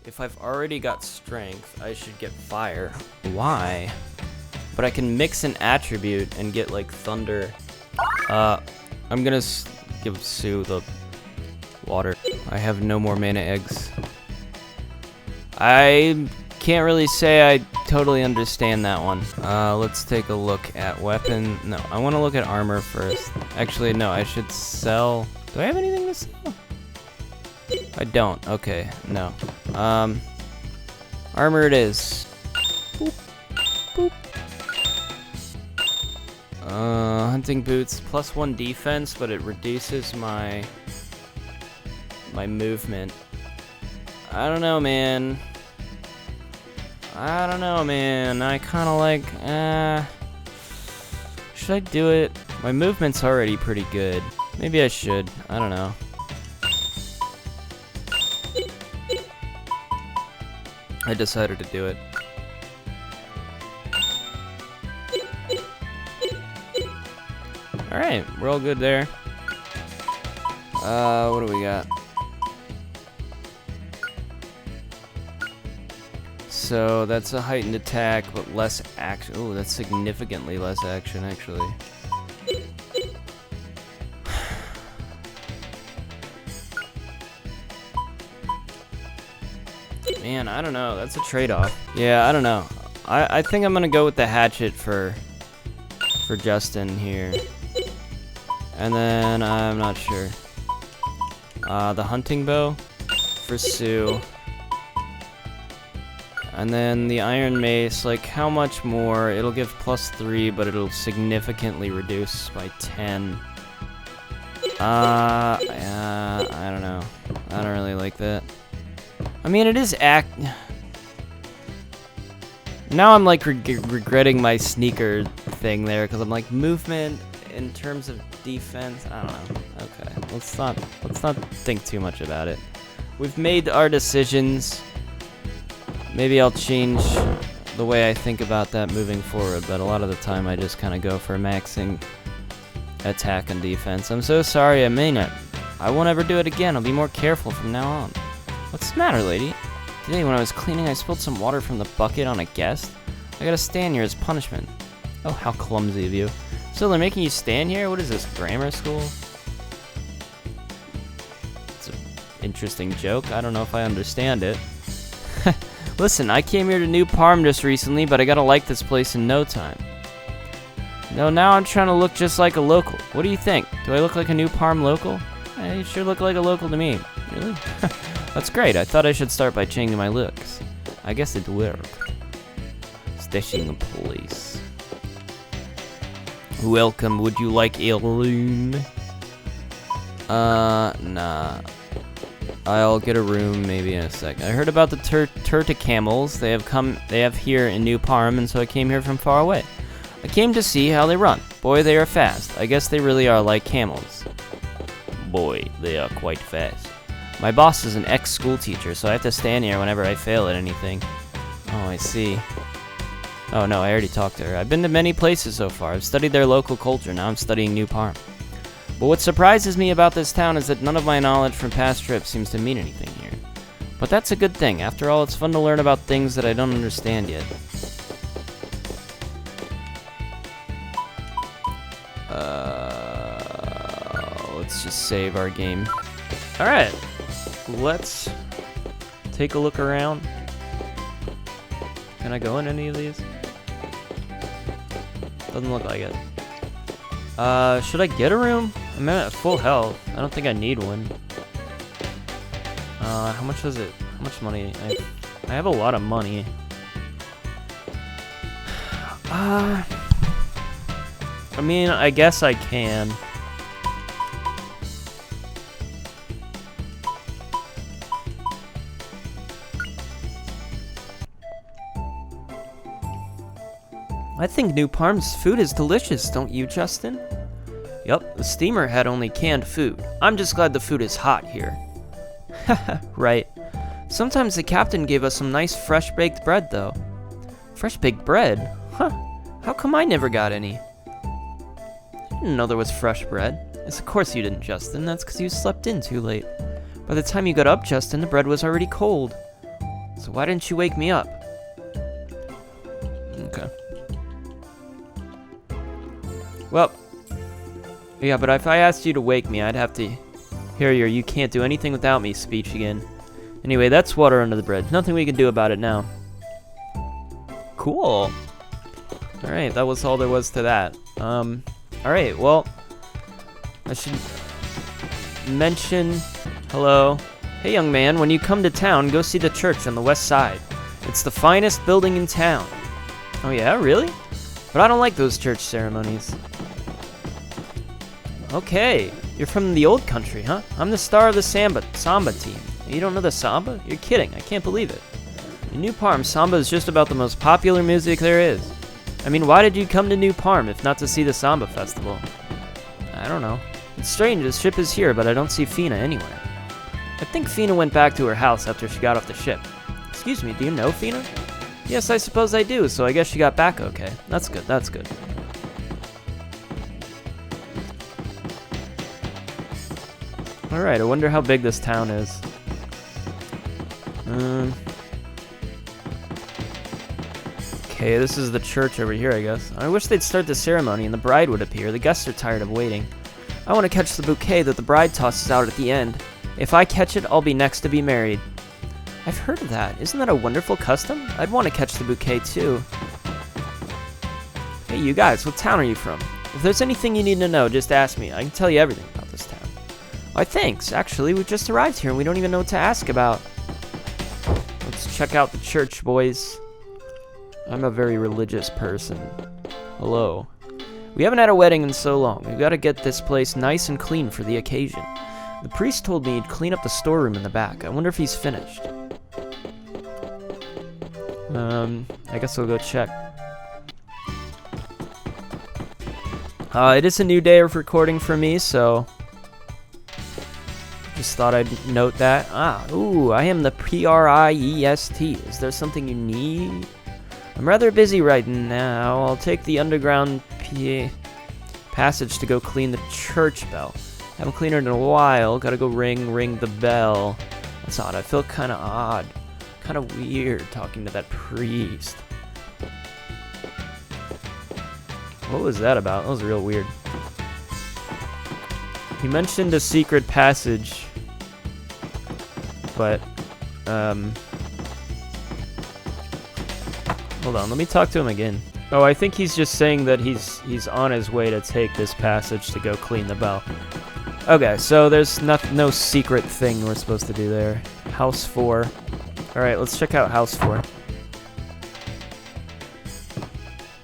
If I've already got strength, I should get fire. Why? But I can mix an attribute and get like thunder. I'm gonna give Sue the water. I have no more mana eggs. I can't really say I totally understand that one. Let's take a look at weapon. No, I want to look at armor first. Actually, no, I should sell. Do I have anything to sell? I don't. Okay, no. Armor it is. Boop. Boop. Hunting boots, +1 defense, but it reduces my movement. I don't know, man. I kind of like, should I do it? My movement's already pretty good. Maybe I should. I don't know. I decided to do it. Alright, we're all good there. What do we got? So that's a heightened attack, but less action. Oh, that's significantly less action, actually. Man, I don't know. That's a trade-off. Yeah, I don't know. I think I'm gonna go with the hatchet for Justin here. And then I'm not sure. The hunting bow for Sue. And then the iron mace, like how much more? It'll give +3, but it'll significantly reduce by 10. I don't know. I don't really like that. I mean, it is Now I'm like regretting my sneaker thing there, because I'm like, movement in terms of defense. I don't know. Okay, let's not think too much about it. We've made our decisions. Maybe I'll change the way I think about that moving forward, but a lot of the time I just kind of go for maxing attack and defense. I'm so sorry, I mean it. I won't ever do it again. I'll be more careful from now on. What's the matter, lady? Today when I was cleaning, I spilled some water from the bucket on a guest. I gotta stand here as punishment. Oh, how clumsy of you. So they're making you stand here? What is this, grammar school? It's an interesting joke. I don't know if I understand it. Listen, I came here to New Parm just recently, but I gotta like this place in no time. No, now I'm trying to look just like a local. What do you think? Do I look like a New Parm local? You sure look like a local to me. Really? That's great. I thought I should start by changing my looks. I guess it worked. Stashing place. Welcome. Would you like a room? Nah. I'll get a room maybe in a second. I heard about the Turta camels. They have here in New Parm, and so I came here from far away. I came to see how they run. Boy, they are fast. I guess they really are like camels. Boy, they are quite fast. My boss is an ex-school teacher, so I have to stand here whenever I fail at anything. Oh, I see. Oh no, I already talked to her. I've been to many places so far. I've studied their local culture. Now I'm studying New Parm. But what surprises me about this town is that none of my knowledge from past trips seems to mean anything here. But that's a good thing. After all, it's fun to learn about things that I don't understand yet. Let's just save our game. Alright, let's take a look around. Can I go in any of these? Doesn't look like it. Should I get a room? I'm at full health. I don't think I need one. How much is it? How much money? I have a lot of money. I mean, I guess I can. I think New Parm's food is delicious, don't you, Justin? Yup, the steamer had only canned food. I'm just glad the food is hot here. Haha, right. Sometimes the captain gave us some nice fresh-baked bread, though. Fresh-baked bread? Huh. How come I never got any? I didn't know there was fresh bread. Yes, of course you didn't, Justin. That's because you slept in too late. By the time you got up, Justin, the bread was already cold. So why didn't you wake me up? Okay. Well, yeah, but if I asked you to wake me, I'd have to hear your "you can't do anything without me" speech again. Anyway, that's water under the bridge. Nothing we can do about it now. Cool. Alright, that was all there was to that. Alright, well, I should mention... Hello. Hey, young man, when you come to town, go see the church on the west side. It's the finest building in town. Oh yeah, really? But I don't like those church ceremonies. Okay, you're from the old country, huh? I'm the star of the samba team. You don't know the samba? You're kidding, I can't believe it. In New Parm, samba is just about the most popular music there is. I mean, why did you come to New Parm if not to see the samba festival? I don't know. It's strange, the ship is here, but I don't see Feena anywhere. I think Feena went back to her house after she got off the ship. Excuse me, do you know Feena? Yes, I suppose I do, so I guess she got back okay. That's good, that's good. Alright, I wonder how big this town is. Okay, this is the church over here, I guess. I wish they'd start the ceremony and the bride would appear. The guests are tired of waiting. I want to catch the bouquet that the bride tosses out at the end. If I catch it, I'll be next to be married. I've heard of that. Isn't that a wonderful custom? I'd want to catch the bouquet too. Hey, you guys, what town are you from? If there's anything you need to know, just ask me. I can tell you everything about this town. Why, thanks. Actually, we just arrived here and we don't even know what to ask about. Let's check out the church, boys. I'm a very religious person. Hello. We haven't had a wedding in so long. We've got to get this place nice and clean for the occasion. The priest told me he'd clean up the storeroom in the back. I wonder if he's finished. I guess we'll go check. It is a new day of recording for me, so... Just thought I'd note that. Ooh, I am the Priest. Is there something you need? I'm rather busy right now. I'll take the underground passage to go clean the church bell. Haven't cleaned it in a while. Gotta go ring the bell. That's odd. I feel kind of odd. Kind of weird talking to that priest. What was that about? That was real weird. He mentioned a secret passage, but, hold on, let me talk to him again. Oh, I think he's just saying that he's on his way to take this passage to go clean the bell. Okay, so there's no secret thing we're supposed to do there. House 4. Alright, let's check out House 4.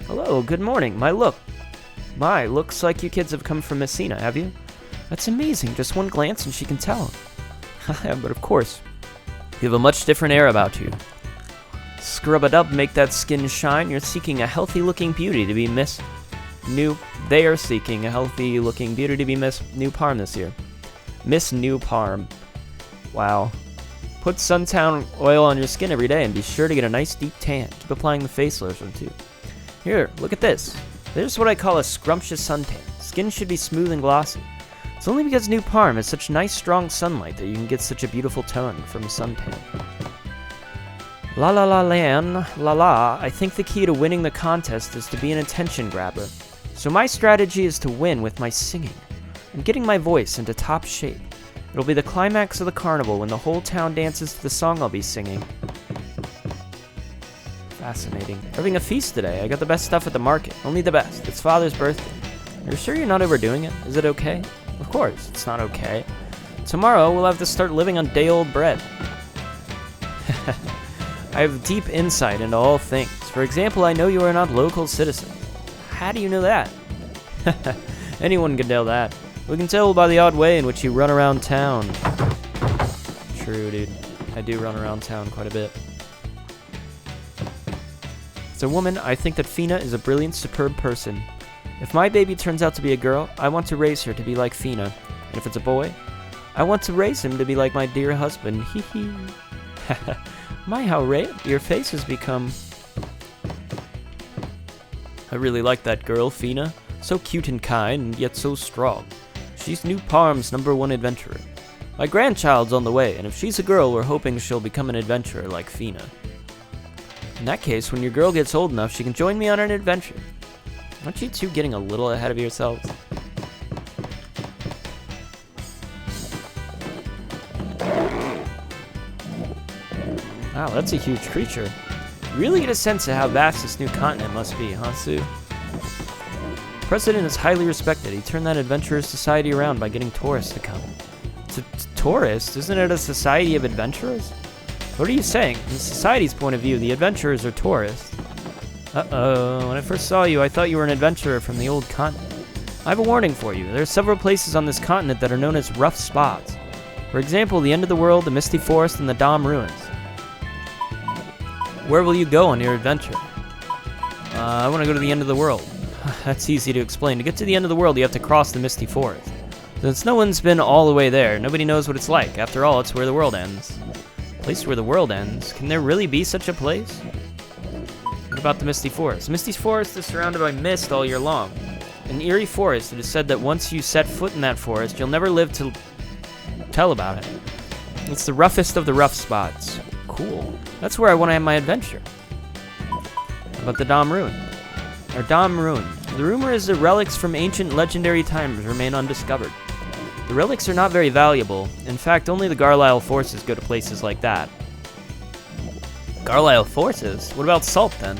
Hello, good morning. Looks like you kids have come from Messina, have you? That's amazing. Just one glance and she can tell. But of course, you have a much different air about you. Scrub it up, make that skin shine. You're seeking a healthy-looking beauty to be They are seeking a healthy-looking beauty to be Miss New Parm this year. Miss New Parm. Wow. Put suntan oil on your skin every day and be sure to get a nice deep tan. Keep applying the face lotion too. Here, look at this. There's what I call a scrumptious suntan. Skin should be smooth and glossy. It's only because New Parm has such nice strong sunlight that you can get such a beautiful tone from a suntan. La la la lan, la la. I think the key to winning the contest is to be an attention grabber. So my strategy is to win with my singing. I'm getting my voice into top shape. It'll be the climax of the carnival when the whole town dances to the song I'll be singing. Fascinating. We're having a feast today. I got the best stuff at the market. Only the best. It's Father's birthday. Are you sure you're not overdoing it? Is it okay? Of course, it's not okay. Tomorrow, we'll have to start living on day-old bread. I have deep insight into all things. For example, I know you are not local citizens. How do you know that? Anyone can tell that. We can tell by the odd way in which you run around town. True, dude. I do run around town quite a bit. As a woman, I think that Feena is a brilliant, superb person. If my baby turns out to be a girl, I want to raise her to be like Feena. And if it's a boy, I want to raise him to be like my dear husband. Hee hee. My, how red your face has become. I really like that girl, Feena. So cute and kind, and yet so strong. She's New Parm's #1 adventurer. My grandchild's on the way, and if she's a girl, we're hoping she'll become an adventurer like Feena. In that case, when your girl gets old enough, she can join me on an adventure. Aren't you two getting a little ahead of yourselves? Wow, that's a huge creature. You really get a sense of how vast this new continent must be, huh, Sue? The president is highly respected. He turned that adventurers society around by getting tourists to come. Tourists? Isn't it a society of adventurers? What are you saying? From society's point of view, the adventurers are tourists. Uh-oh. When I first saw you, I thought you were an adventurer from the old continent. I have a warning for you. There are several places on this continent that are known as rough spots. For example, the end of the world, the misty forest, and the Dom ruins. Where will you go on your adventure? I want to go to the end of the world. That's easy to explain. To get to the end of the world, you have to cross the misty forest. Since no one's been all the way there, nobody knows what it's like. After all, it's where the world ends. A place where the world ends? Can there really be such a place? What about the misty forest? The misty forest is surrounded by mist all year long. In Eerie Forest, it is said that once you set foot in that forest, you'll never live to tell about it. It's the roughest of the rough spots. Cool. That's where I want to have my adventure. How about the Dom Ruin? Or Dom Ruin. The rumor is that relics from ancient legendary times remain undiscovered. The relics are not very valuable. In fact, only the Garlisle forces go to places like that. Garlisle forces? What about salt, then?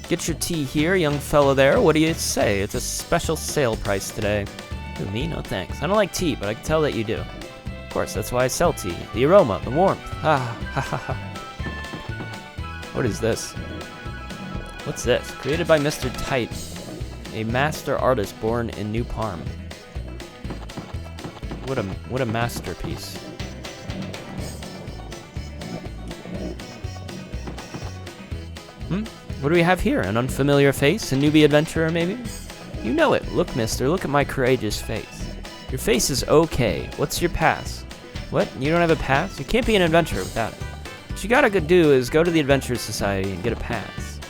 Get your tea here, young fellow there. What do you say? It's a special sale price today. Ooh, me? No thanks. I don't like tea, but I can tell that you do. Of course, that's why I sell tea. The aroma, the warmth. Ah, ha ha ha. What is this? What's this? Created by Mr. Tite, a master artist born in New Parm. What a masterpiece. What do we have here? An unfamiliar face? A newbie adventurer, maybe? You know it. Look, mister, look at my courageous face. Your face is okay. What's your pass? What? You don't have a pass? You can't be an adventurer without it. What you gotta do is go to the Adventurers Society and get a pass.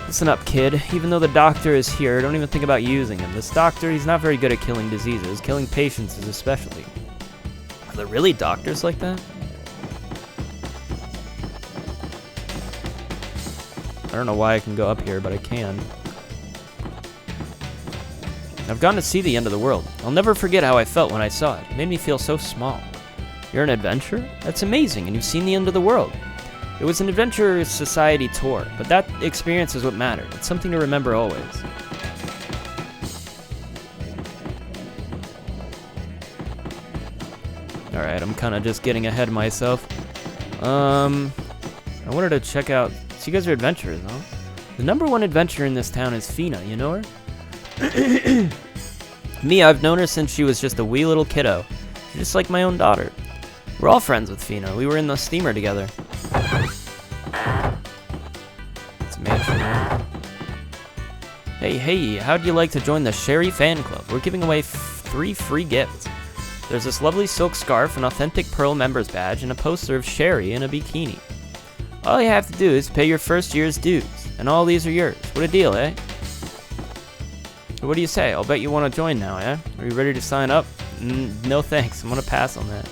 Listen up, kid. Even though the doctor is here, don't even think about using him. This doctor, he's not very good at killing diseases. Killing patients is a specialty. Are there really doctors like that? I don't know why I can go up here, but I can. I've gone to see the end of the world. I'll never forget how I felt when I saw it. It made me feel so small. You're an adventurer? That's amazing, and you've seen the end of the world. It was an Adventurers Society tour, but that experience is what mattered. It's something to remember always. Alright, I'm kind of just getting ahead of myself. I wanted to check out... So you guys are adventurers, huh? The #1 adventurer in this town is Feena, you know her? Me, I've known her since she was just a wee little kiddo. She's just like my own daughter. We're all friends with Feena. We were in the steamer together. It's a mansion, right? Hey, how'd you like to join the Sherry Fan Club? We're giving away 3 free gifts. There's this lovely silk scarf, an authentic Pearl members badge, and a poster of Sherry in a bikini. All you have to do is pay your first year's dues, and all these are yours. What a deal, eh? What do you say? I'll bet you want to join now, eh? Are you ready to sign up? No thanks, I'm gonna pass on that.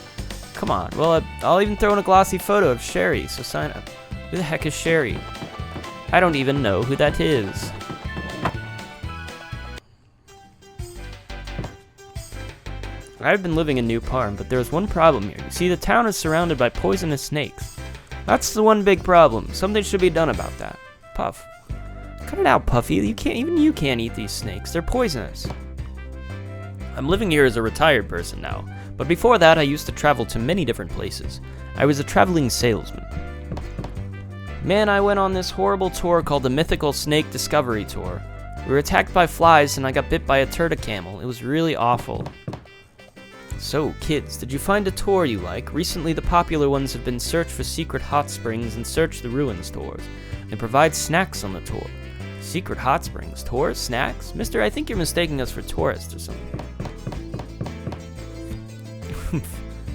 Come on, well, I'll even throw in a glossy photo of Sherry, so sign up. Who the heck is Sherry? I don't even know who that is. I've been living in New Parm, but there's one problem here. You see, the town is surrounded by poisonous snakes. That's the one big problem. Something should be done about that. Puff. Cut it out, Puffy. Even you can't eat these snakes. They're poisonous. I'm living here as a retired person now, but before that I used to travel to many different places. I was a traveling salesman. Man, I went on this horrible tour called the Mythical Snake Discovery Tour. We were attacked by flies and I got bit by a turtle camel. It was really awful. So, kids, did you find a tour you like? Recently, the popular ones have been Search for Secret Hot Springs and Search the Ruins tours. They provide snacks on the tour. Secret Hot Springs? Tours? Snacks? Mister, I think you're mistaking us for tourists or something.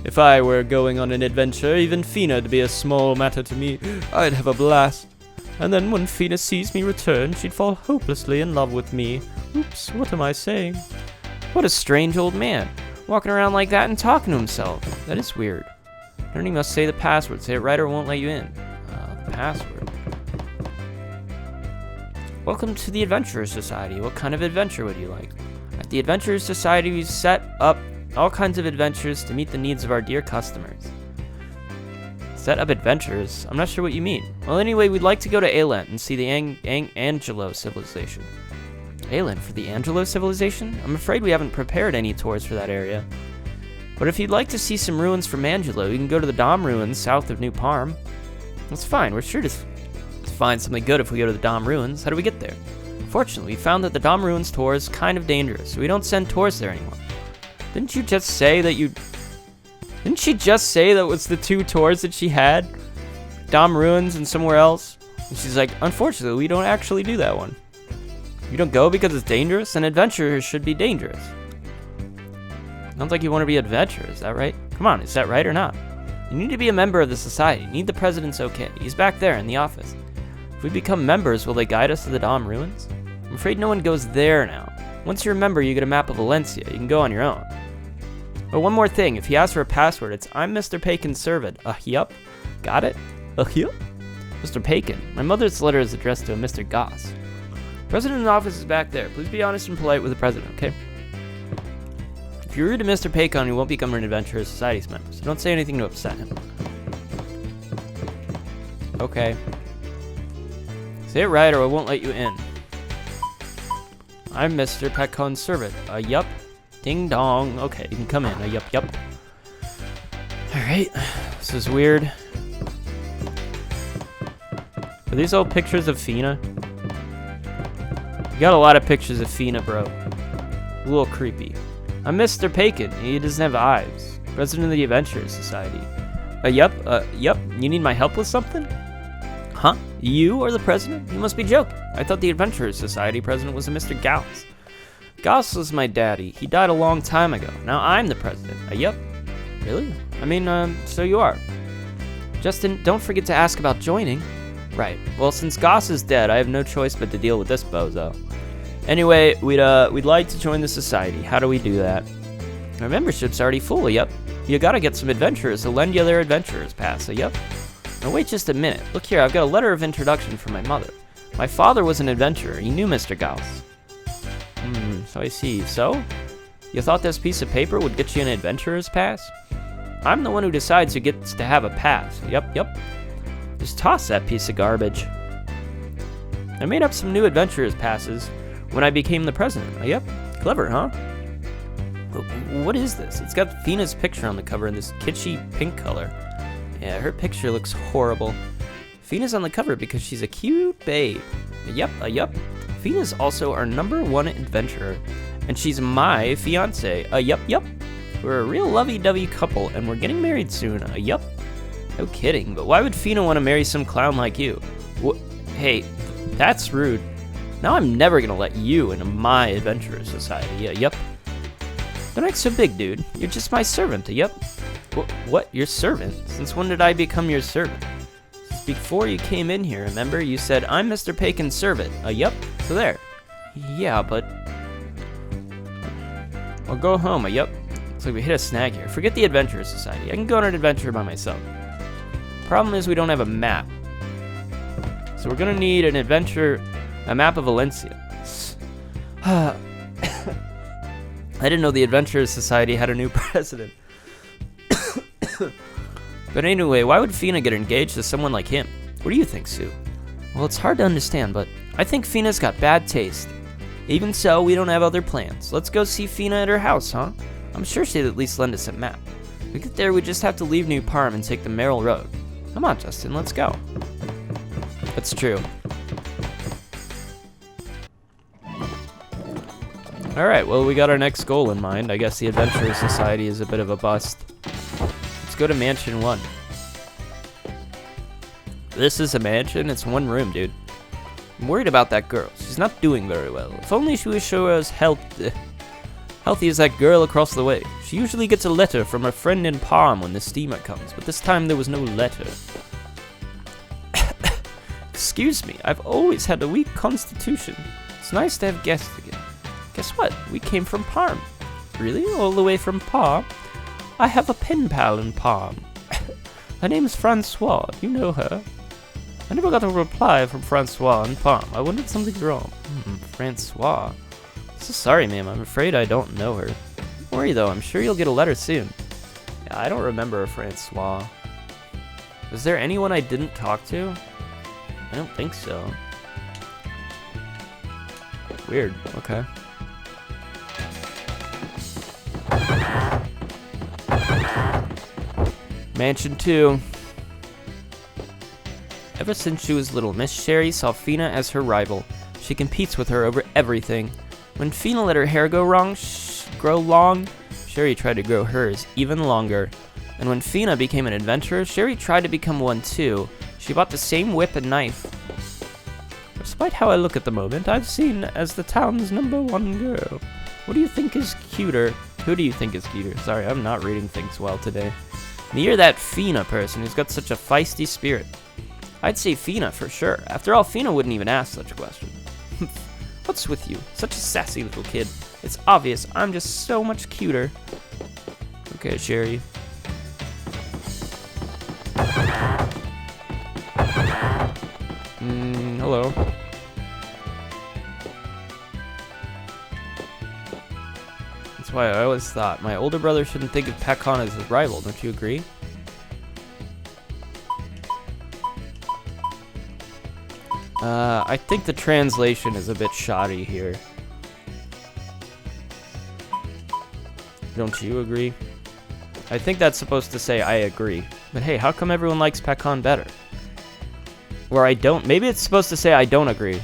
If I were going on an adventure, even Feena'd be a small matter to me. I'd have a blast. And then when Feena sees me return, she'd fall hopelessly in love with me. Oops, what am I saying? What a strange old man. Walking around like that and talking to himself. That is weird. Learning must say the password. Say it right or it won't let you in. The password. Welcome to the Adventurers Society. What kind of adventure would you like? At the Adventurers Society, we set up all kinds of adventures to meet the needs of our dear customers. Set up adventures? I'm not sure what you mean. Well, anyway, we'd like to go to Ailent and see the Angelo civilization. Ailent for the Angelo civilization? I'm afraid we haven't prepared any tours for that area. But if you'd like to see some ruins from Angelo, you can go to the Dom ruins south of New Parm. That's fine. We're sure to find something good if we go to the Dom ruins. How do we get there? Fortunately, we found that the Dom ruins tour is kind of dangerous, so we don't send tours there anymore. Didn't she just say that was the two tours that she had? Dom ruins and somewhere else? And she's like, unfortunately, we don't actually do that one. You don't go because it's dangerous? An adventurer should be dangerous. Sounds like you want to be adventurous, is that right? Come on, is that right or not? You need to be a member of the society. You need the president's okay. He's back there in the office. If we become members, will they guide us to the Dom ruins? I'm afraid no one goes there now. Once you're a member, you get a map of Valencia. You can go on your own. But one more thing, if he asks for a password, it's I'm Mr. Pakin's servant. Yup. Got it? Yup. Mr. Pakin. My mother's letter is addressed to a Mr. Goss. President's office is back there. Please be honest and polite with the president, okay? If you're rude to Mr. Pakin, you won't become an Adventurers Society's member, so don't say anything to upset him. Okay. Say it right or I won't let you in. I'm Mr. Pakin's servant. Yup. Ding dong. Okay, you can come in. Yup. Alright. This is weird. Are these all pictures of Feena? You got a lot of pictures of Feena, bro. A little creepy. I'm Mr. Pakin. He doesn't have eyes. President of the Adventurers Society. Yup. You need my help with something? Huh? You are the president? You must be joking. I thought the Adventurers Society president was a Mr. Gauss. Gauss was my daddy. He died a long time ago. Now I'm the president. Yup. Really? I mean, so you are. Justin, don't forget to ask about joining. Right. Well, since Goss is dead, I have no choice but to deal with this bozo. Anyway, we'd like to join the society. How do we do that? Our membership's already full. Yup. You gotta get some adventurers to lend you their adventurers pass. Yup. Now wait just a minute. Look here, I've got a letter of introduction from my mother. My father was an adventurer. He knew Mr. Gauss. So I see. So? You thought this piece of paper would get you an adventurer's pass? I'm the one who decides who gets to have a pass. Yup. Just toss that piece of garbage. I made up some new adventurer's passes when I became the president. Yup. Clever, huh? What is this? It's got Feena's picture on the cover in this kitschy pink color. Yeah, her picture looks horrible. Feena's on the cover because she's a cute babe. Yup. Feena's also our #1 adventurer, and she's my fiance. Yup. We're a real lovey-dovey couple, and we're getting married soon. Yup. No kidding, but why would Feena want to marry some clown like you? Hey, that's rude. Now I'm never gonna let you into my adventurers society. Yup. Don't act so big, dude. You're just my servant. Yup. What? Your servant? Since when did I become your servant? Since before you came in here, remember? You said, I'm Mr. Pakin's servant. Yup. So there. Yeah, but... I'll go home. Yup. Looks like we hit a snag here. Forget the Adventurers Society. I can go on an adventure by myself. Problem is we don't have a map. So we're gonna need a map of Valencia. I didn't know the Adventurers Society had a new president. But anyway, why would Feena get engaged to someone like him? What do you think, Sue? Well, it's hard to understand, but I think Feena's got bad taste. Even so, we don't have other plans. Let's go see Feena at her house, huh? I'm sure she'd at least lend us a map. To get there, we just have to leave New Parm and take the Merrill Road. Come on, Justin, let's go. That's true. Alright, well, we got our next goal in mind. I guess the Adventurers Society is a bit of a bust. Let's go to Mansion 1. This is a mansion? It's one room, dude. I'm worried about that girl. She's not doing very well. If only she would show us healthy as that girl across the way. She usually gets a letter from a friend in Palm when the steamer comes, but this time there was no letter. Excuse me, I've always had a weak constitution. It's nice to have guests again. Guess what? We came from Parm. Really? All the way from Parm? I have a pen pal in Parm. Her name is Francois. Do you know her? I never got a reply from Francois in Parm. I wondered if something's wrong. Francois. So sorry, ma'am. I'm afraid I don't know her. Don't worry, though. I'm sure you'll get a letter soon. Yeah, I don't remember a Francois. Was there anyone I didn't talk to? I don't think so. Weird. Okay. Mansion 2. Ever since she was little, Miss Sherry saw Feena as her rival. She competes with her over everything. When Feena let her hair grow long, Sherry tried to grow hers even longer. And when Feena became an adventurer, Sherry tried to become one too. She bought the same whip and knife. Despite how I look at the moment, I've seen as the town's #1 girl. What do you think is cuter? Who do you think is cuter? Sorry, I'm not reading things well today. Me or that Feena person who's got such a feisty spirit? I'd say Feena for sure. After all, Feena wouldn't even ask such a question. What's with you? Such a sassy little kid. It's obvious I'm just so much cuter. Okay, Sherry. Hello. That's why I always thought my older brother shouldn't think of Pakon as his rival. Don't you agree? I think the translation is a bit shoddy here. Don't you agree? I think that's supposed to say I agree. But hey, how come everyone likes Pakon better? Or I don't. Maybe it's supposed to say I don't agree.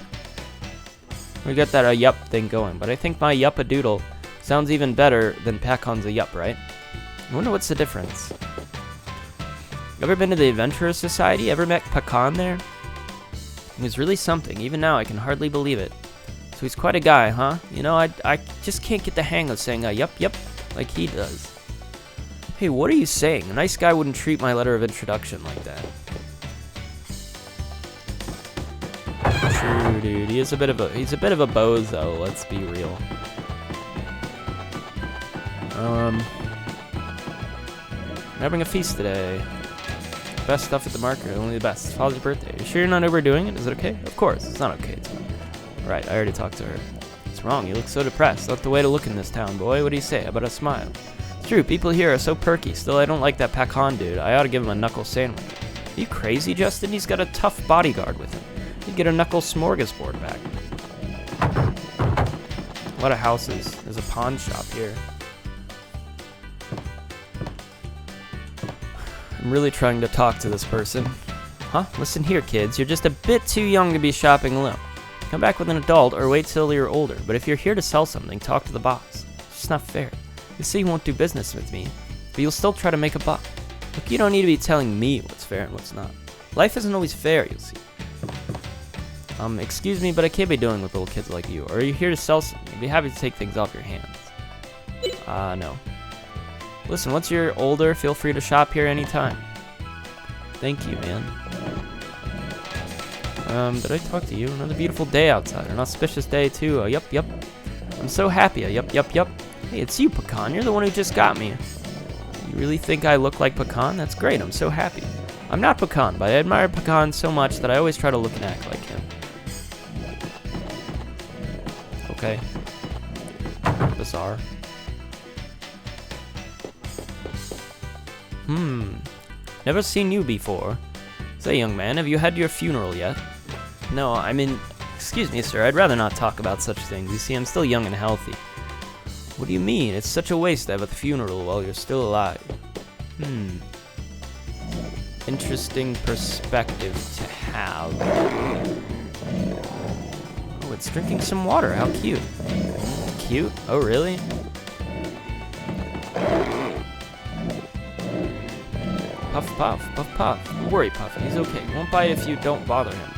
We got that yup thing going. But I think my yup-a-doodle sounds even better than Pakon's a yup, right? I wonder what's the difference. Ever been to the Adventurer Society? Ever met Pakon there? He was really something. Even now, I can hardly believe it. So he's quite a guy, huh? You know, I just can't get the hang of saying yup, like he does. Hey, what are you saying? A nice guy wouldn't treat my letter of introduction like that. True, dude. He's a bit of a bozo, let's be real. I'm having a feast today. Best stuff at the market, only the best. It's Father's birthday. You sure you're not overdoing it? Is it okay? Of course, it's not okay. Right, I already talked to her. What's wrong? You look so depressed. Not the way to look in this town, boy. What do you say? How about a smile? It's true, people here are so perky. Still, I don't like that Pakon dude. I ought to give him a knuckle sandwich. Are you crazy, Justin? He's got a tough bodyguard with him. He'd get a knuckle smorgasbord back. A lot of houses. There's a pawn shop here. I'm really trying to talk to this person. Huh? Listen here, kids. You're just a bit too young to be shopping alone. Come back with an adult or wait till you're older. But if you're here to sell something, talk to the boss. It's just not fair. You say you won't do business with me, but you'll still try to make a buck. Look, you don't need to be telling me what's fair and what's not. Life isn't always fair, you'll see. Excuse me, but I can't be dealing with little kids like you. Or are you here to sell something? I'd be happy to take things off your hands. No. Listen, once you're older, feel free to shop here anytime. Thank you, man. Did I talk to you? Another beautiful day outside. An auspicious day, too. Yup. I'm so happy. Yup. Hey, it's you, Pecan. You're the one who just got me. You really think I look like Pecan? That's great. I'm so happy. I'm not Pecan, but I admire Pecan so much that I always try to look and act like him. Okay. Bizarre. Never seen you before. Say, young man, have you had your funeral yet? No, I mean, excuse me, sir, I'd rather not talk about such things. You see, I'm still young and healthy. What do you mean? It's such a waste to have a funeral while you're still alive. Interesting perspective to have. Oh, it's drinking some water. How cute. Cute? Oh, really? Puff, puff. Don't worry, Puffy. He's okay. He won't bite if you don't bother him.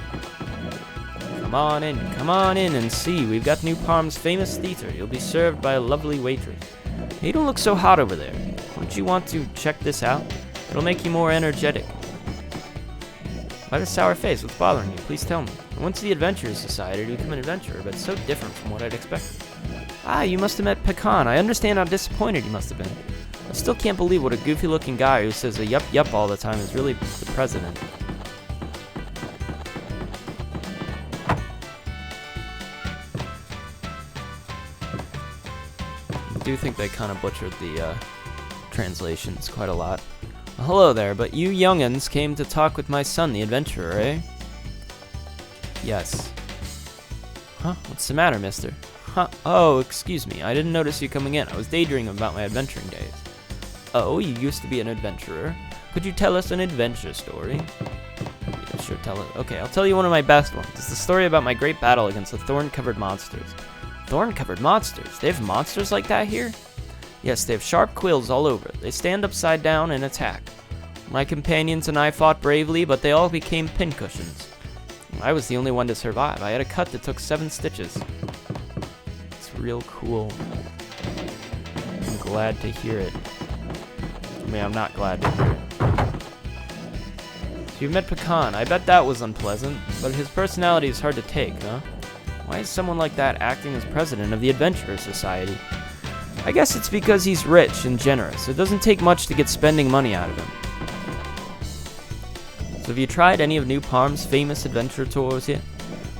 Come on in and see. We've got New Palm's famous theater. You'll be served by a lovely waitress. You don't look so hot over there. Wouldn't you want to check this out? It'll make you more energetic. Why the sour face? What's bothering you? Please tell me. I went to the Adventurers Society to become an adventurer, but it's so different from what I'd expected. Ah, you must have met Pecan. I understand how disappointed you must have been. I still can't believe what a goofy-looking guy who says a yup yup all the time is really the president. I do think they kind of butchered the translations quite a lot. Well, hello there, but you young'uns came to talk with my son, the adventurer, eh? Yes. Huh? What's the matter, mister? Huh? Oh, excuse me. I didn't notice you coming in. I was daydreaming about my adventuring days. Oh, you used to be an adventurer? Could you tell us an adventure story? Yeah, sure, tell it. Okay, I'll tell you one of my best ones. It's the story about my great battle against the thorn-covered monsters. Thorn-covered monsters? They have monsters like that here? Yes, they have sharp quills all over. They stand upside down and attack. My companions and I fought bravely, but they all became pincushions. I was the only one to survive. I had a cut that took 7 stitches. It's real cool. I'm glad to hear it. I mean, I'm not glad to hear it. So you met Pecan. I bet that was unpleasant, but his personality is hard to take, huh? Why is someone like that acting as president of the Adventurer Society? I guess it's because he's rich and generous. It doesn't take much to get spending money out of him. So have you tried any of New Palm's famous adventure tours yet?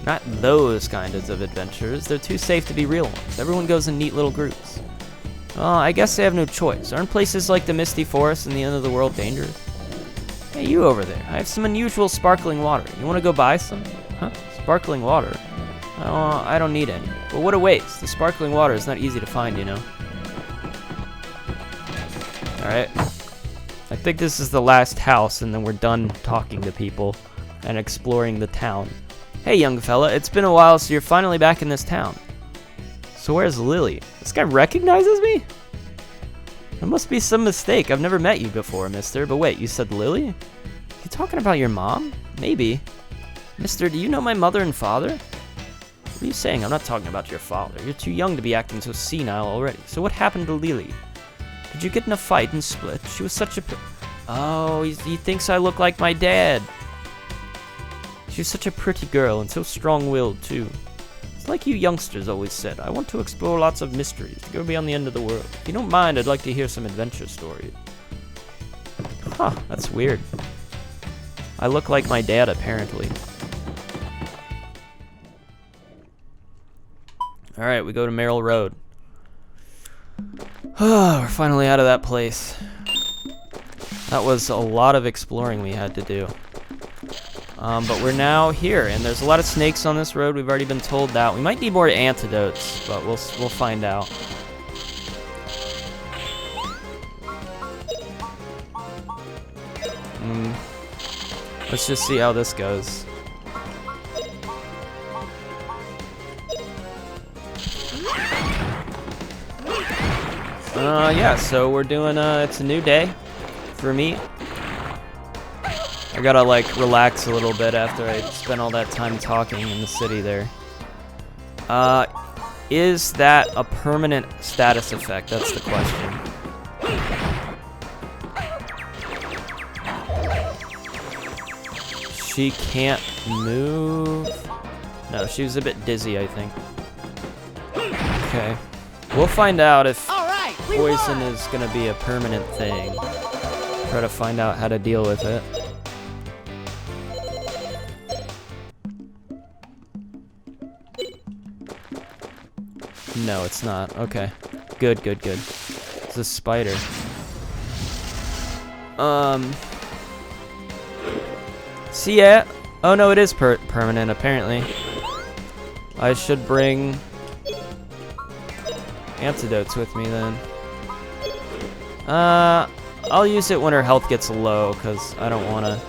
Not those kinds of adventures. They're too safe to be real ones. Everyone goes in neat little groups. Well, I guess they have no choice. Aren't places like the Misty Forest and the End of the World dangerous? Hey, you over there. I have some unusual sparkling water. You want to go buy some? Huh? Sparkling water? Oh, I don't need any. But what a waste. The sparkling water is not easy to find, you know. Alright. I think this is the last house, and then we're done talking to people and exploring the town. Hey, young fella, it's been a while, so you're finally back in this town. So where's Lily? This guy recognizes me? There must be some mistake. I've never met you before, mister. But wait, you said Lily? You talking about your mom? Maybe. Mister, do you know my mother and father? What are you saying? I'm not talking about your father. You're too young to be acting so senile already. So what happened to Lily? Did you get in a fight and split? She was such a... Oh, he thinks I look like my dad. She was such a pretty girl and so strong-willed, too. It's like you youngsters always said. I want to explore lots of mysteries, to go beyond the end of the world. If you don't mind, I'd like to hear some adventure stories. Huh, that's weird. I look like my dad, apparently. Alright, we go to Merrill Road. We're finally out of that place. That was a lot of exploring we had to do. But we're now here, and there's a lot of snakes on this road. We've already been told that. We might need more antidotes, but we'll find out. Let's just see how this goes. Yeah, so we're doing, it's a new day for me. I gotta, like, relax a little bit after I spent all that time talking in the city there. Is that a permanent status effect? That's the question. She can't move. No, she was a bit dizzy, I think. Okay. We'll find out if poison is gonna be a permanent thing. Try to find out how to deal with it. No, it's not. Okay. Good, good, good. It's a spider. See ya. Oh no, it is permanent, apparently. I should bring antidotes with me then. I'll use it when her health gets low, because I don't want to...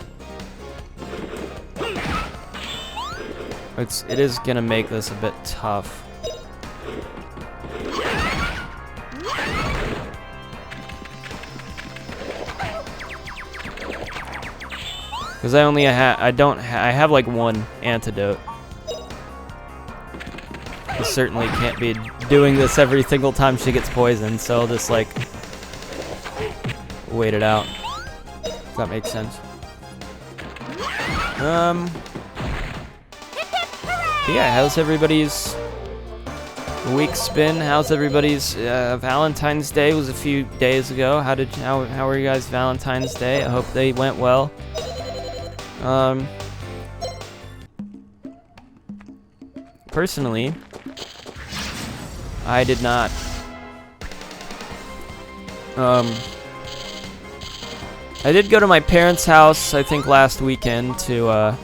It is gonna make this a bit tough. Because I only I have like one antidote. I certainly can't be doing this every single time she gets poisoned, so I'll just like wait it out. If that makes sense. Yeah, how's everybody's week's been. How's everybody's Valentine's Day was a few days ago. How were you guys Valentine's Day? I hope they went well. Personally, I did not. I did go to my parents' house, I think last weekend, to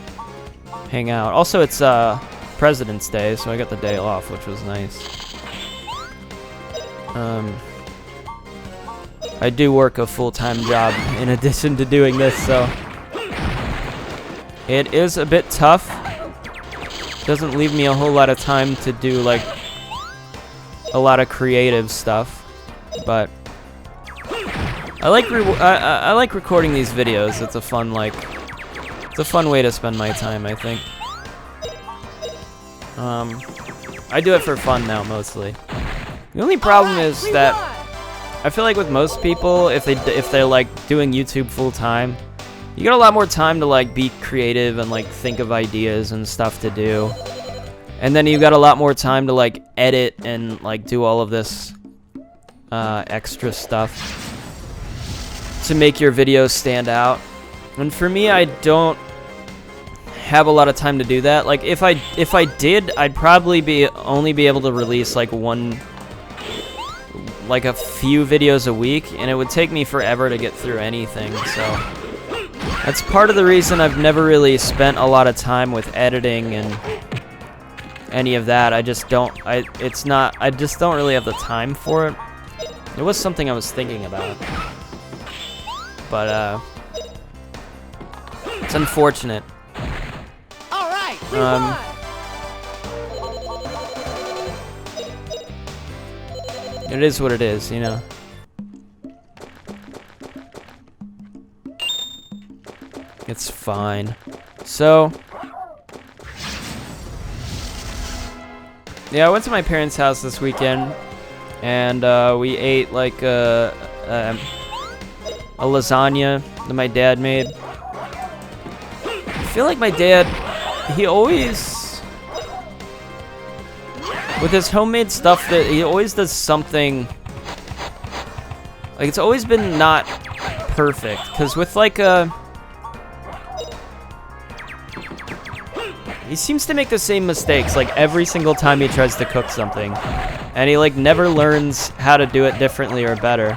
hang out. Also, it's President's Day, so I got the day off, which was nice. I do work a full-time job in addition to doing this, so it is a bit tough. Doesn't leave me a whole lot of time to do like a lot of creative stuff, but I like recording these videos. It's a fun way to spend my time, I think. I do it for fun now mostly. The only problem is that I feel like with most people, if they're like doing YouTube full time, you get a lot more time to like be creative and like think of ideas and stuff to do. And then you got a lot more time to like edit and like do all of this extra stuff to make your videos stand out. And for me, I don't have a lot of time to do that. Like if I did, I'd probably only be able to release like a few videos a week, and it would take me forever to get through anything. So that's part of the reason I've never really spent a lot of time with editing and any of that. I just don't really have the time for it. It was something I was thinking about, but it's unfortunate. All right, it is what it is, you know. It's fine. So, yeah, I went to my parents' house this weekend, and we ate like a lasagna that my dad made. I feel like my dad, he always, with his homemade stuff, that he always does something, like it's always been not perfect, because with like he seems to make the same mistakes like every single time he tries to cook something, and he like never learns how to do it differently or better.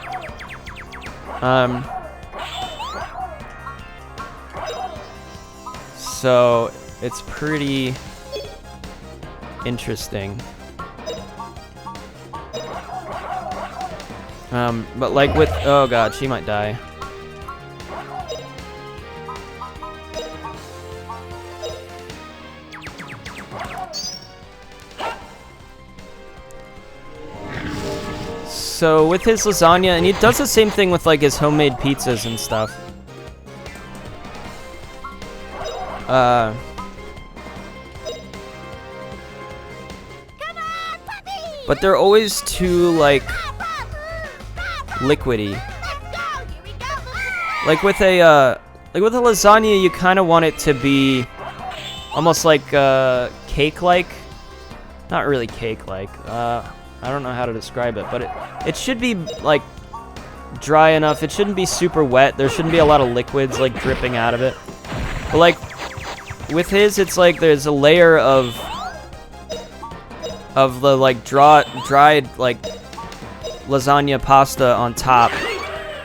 So it's pretty interesting. But like with, oh god, she might die. So with his lasagna, and he does the same thing with like his homemade pizzas and stuff. But they're always too like liquidy. Like with a lasagna, you kind of want it to be almost like cake-like. Not really cake-like. I don't know how to describe it, but it should be like dry enough. It shouldn't be super wet. There shouldn't be a lot of liquids like dripping out of it. But like with his, it's like there's a layer of the like dried like lasagna pasta on top,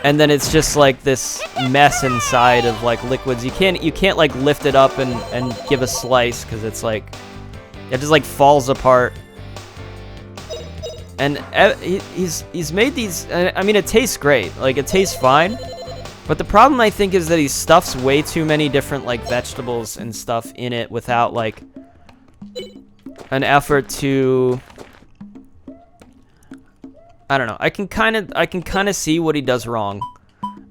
and then it's just like this mess inside of like liquids. You can't like lift it up and give a slice, because it's like it just like falls apart. And he's made these, I mean, it tastes great, like it tastes fine, but the problem I think is that he stuffs way too many different like vegetables and stuff in it without like an effort to, I don't know, I can kind of see what he does wrong.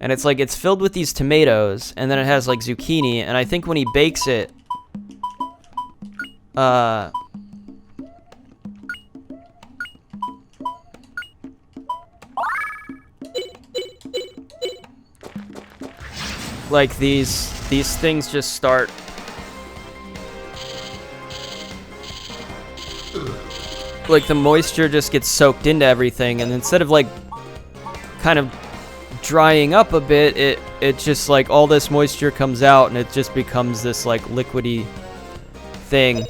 And it's like it's filled with these tomatoes, and then it has like zucchini, and I think when he bakes it, like these things just start like the moisture just gets soaked into everything, and instead of like kind of drying up a bit, it just like all this moisture comes out and it just becomes this like liquidy thing.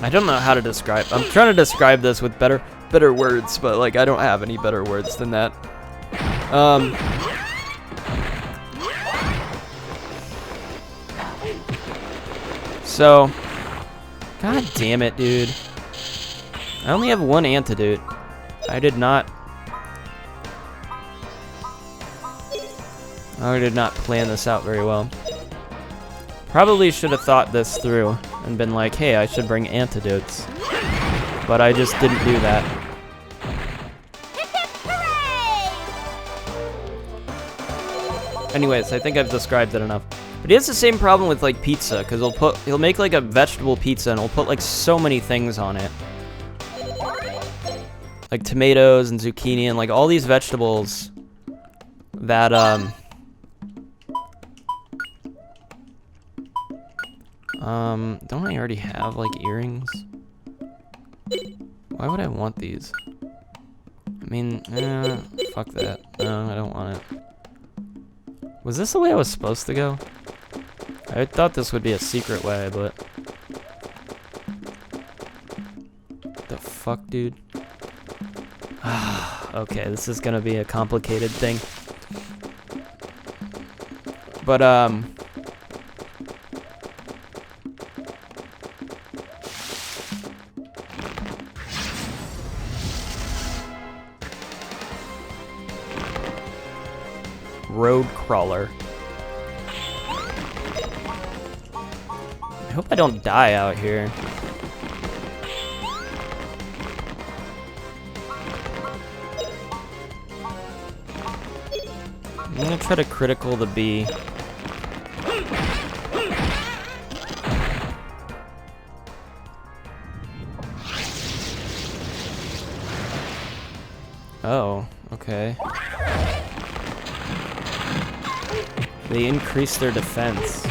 I don't know how to describe. I'm trying to describe this with better words, but like I don't have any better words than that. So, god damn it, dude. I only have one antidote. I did not plan this out very well. Probably should have thought this through and been like, hey, I should bring antidotes. But I just didn't do that. Anyways, I think I've described it enough. But he has the same problem with like pizza, because he'll make like a vegetable pizza and he'll put like so many things on it. Like tomatoes and zucchini and like all these vegetables that don't I already have like earrings? Why would I want these? I mean, fuck that. No, I don't want it. Was this the way I was supposed to go? I thought this would be a secret way, but... The fuck, dude? Okay, this is gonna be a complicated thing. But, road crawler. I hope I don't die out here. I'm gonna try to critical the bee. Oh, okay. They increase their defense.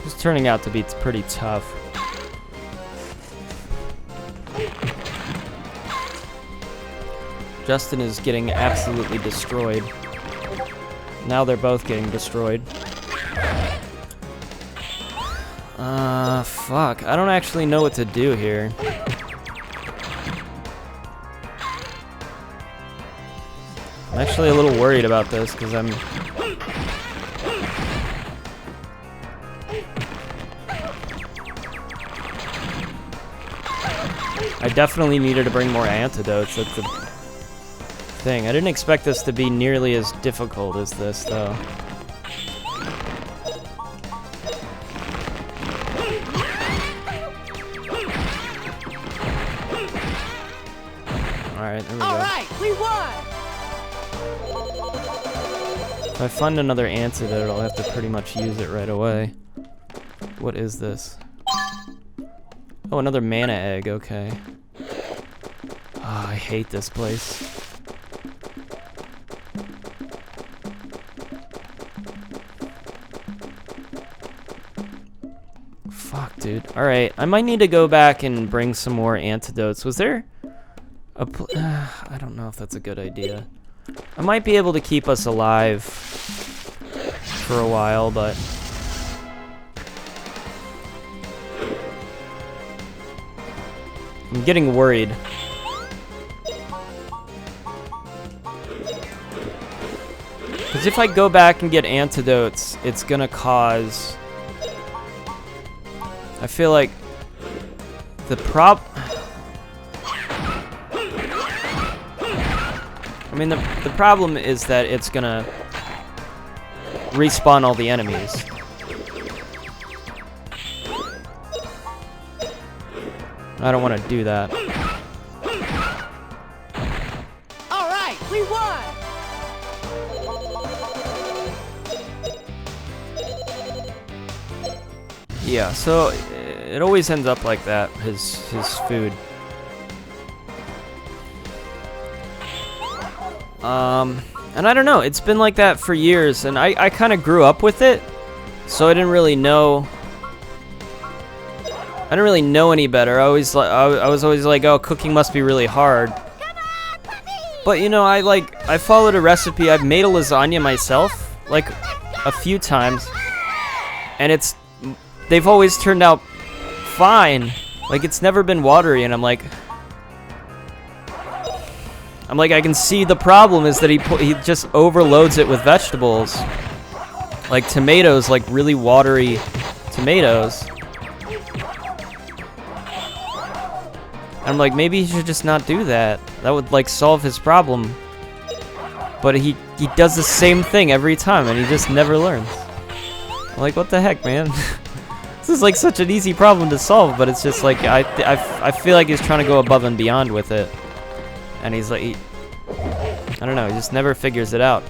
It's turning out to be pretty tough. Justin is getting absolutely destroyed. Now they're both getting destroyed. Fuck. I don't actually know what to do here. I'm actually a little worried about this because I definitely needed to bring more antidotes. That's the thing. I didn't expect this to be nearly as difficult as this, though. Alright, there we go. Alright, we won! If I find another antidote, I'll have to pretty much use it right away. What is this? Oh, another mana egg, okay. Oh, I hate this place. Fuck, dude. Alright, I might need to go back and bring some more antidotes. Was there a I don't know if that's a good idea. I might be able to keep us alive for a while, but... I'm getting worried. Because if I go back and get antidotes, it's gonna cause... I feel like the I mean, the problem is that it's gonna respawn all the enemies. I don't want to do that. Alright, we won! yeah, so it always ends up like that, his food. And I don't know, it's been like that for years, and I kind of grew up with it, so I didn't really know any better. I was always like, oh, cooking must be really hard. But you know, I followed a recipe. I've made a lasagna myself, like a few times, and they've always turned out fine. Like, it's never been watery, and I'm like, I can see the problem is that he just overloads it with vegetables, like tomatoes, like really watery tomatoes. I'm like, maybe he should just not do that. That would like solve his problem. But he does the same thing every time, and he just never learns. I'm like, what the heck, man? This is like such an easy problem to solve, but it's just like I feel like he's trying to go above and beyond with it, and he's like, I don't know, he just never figures it out.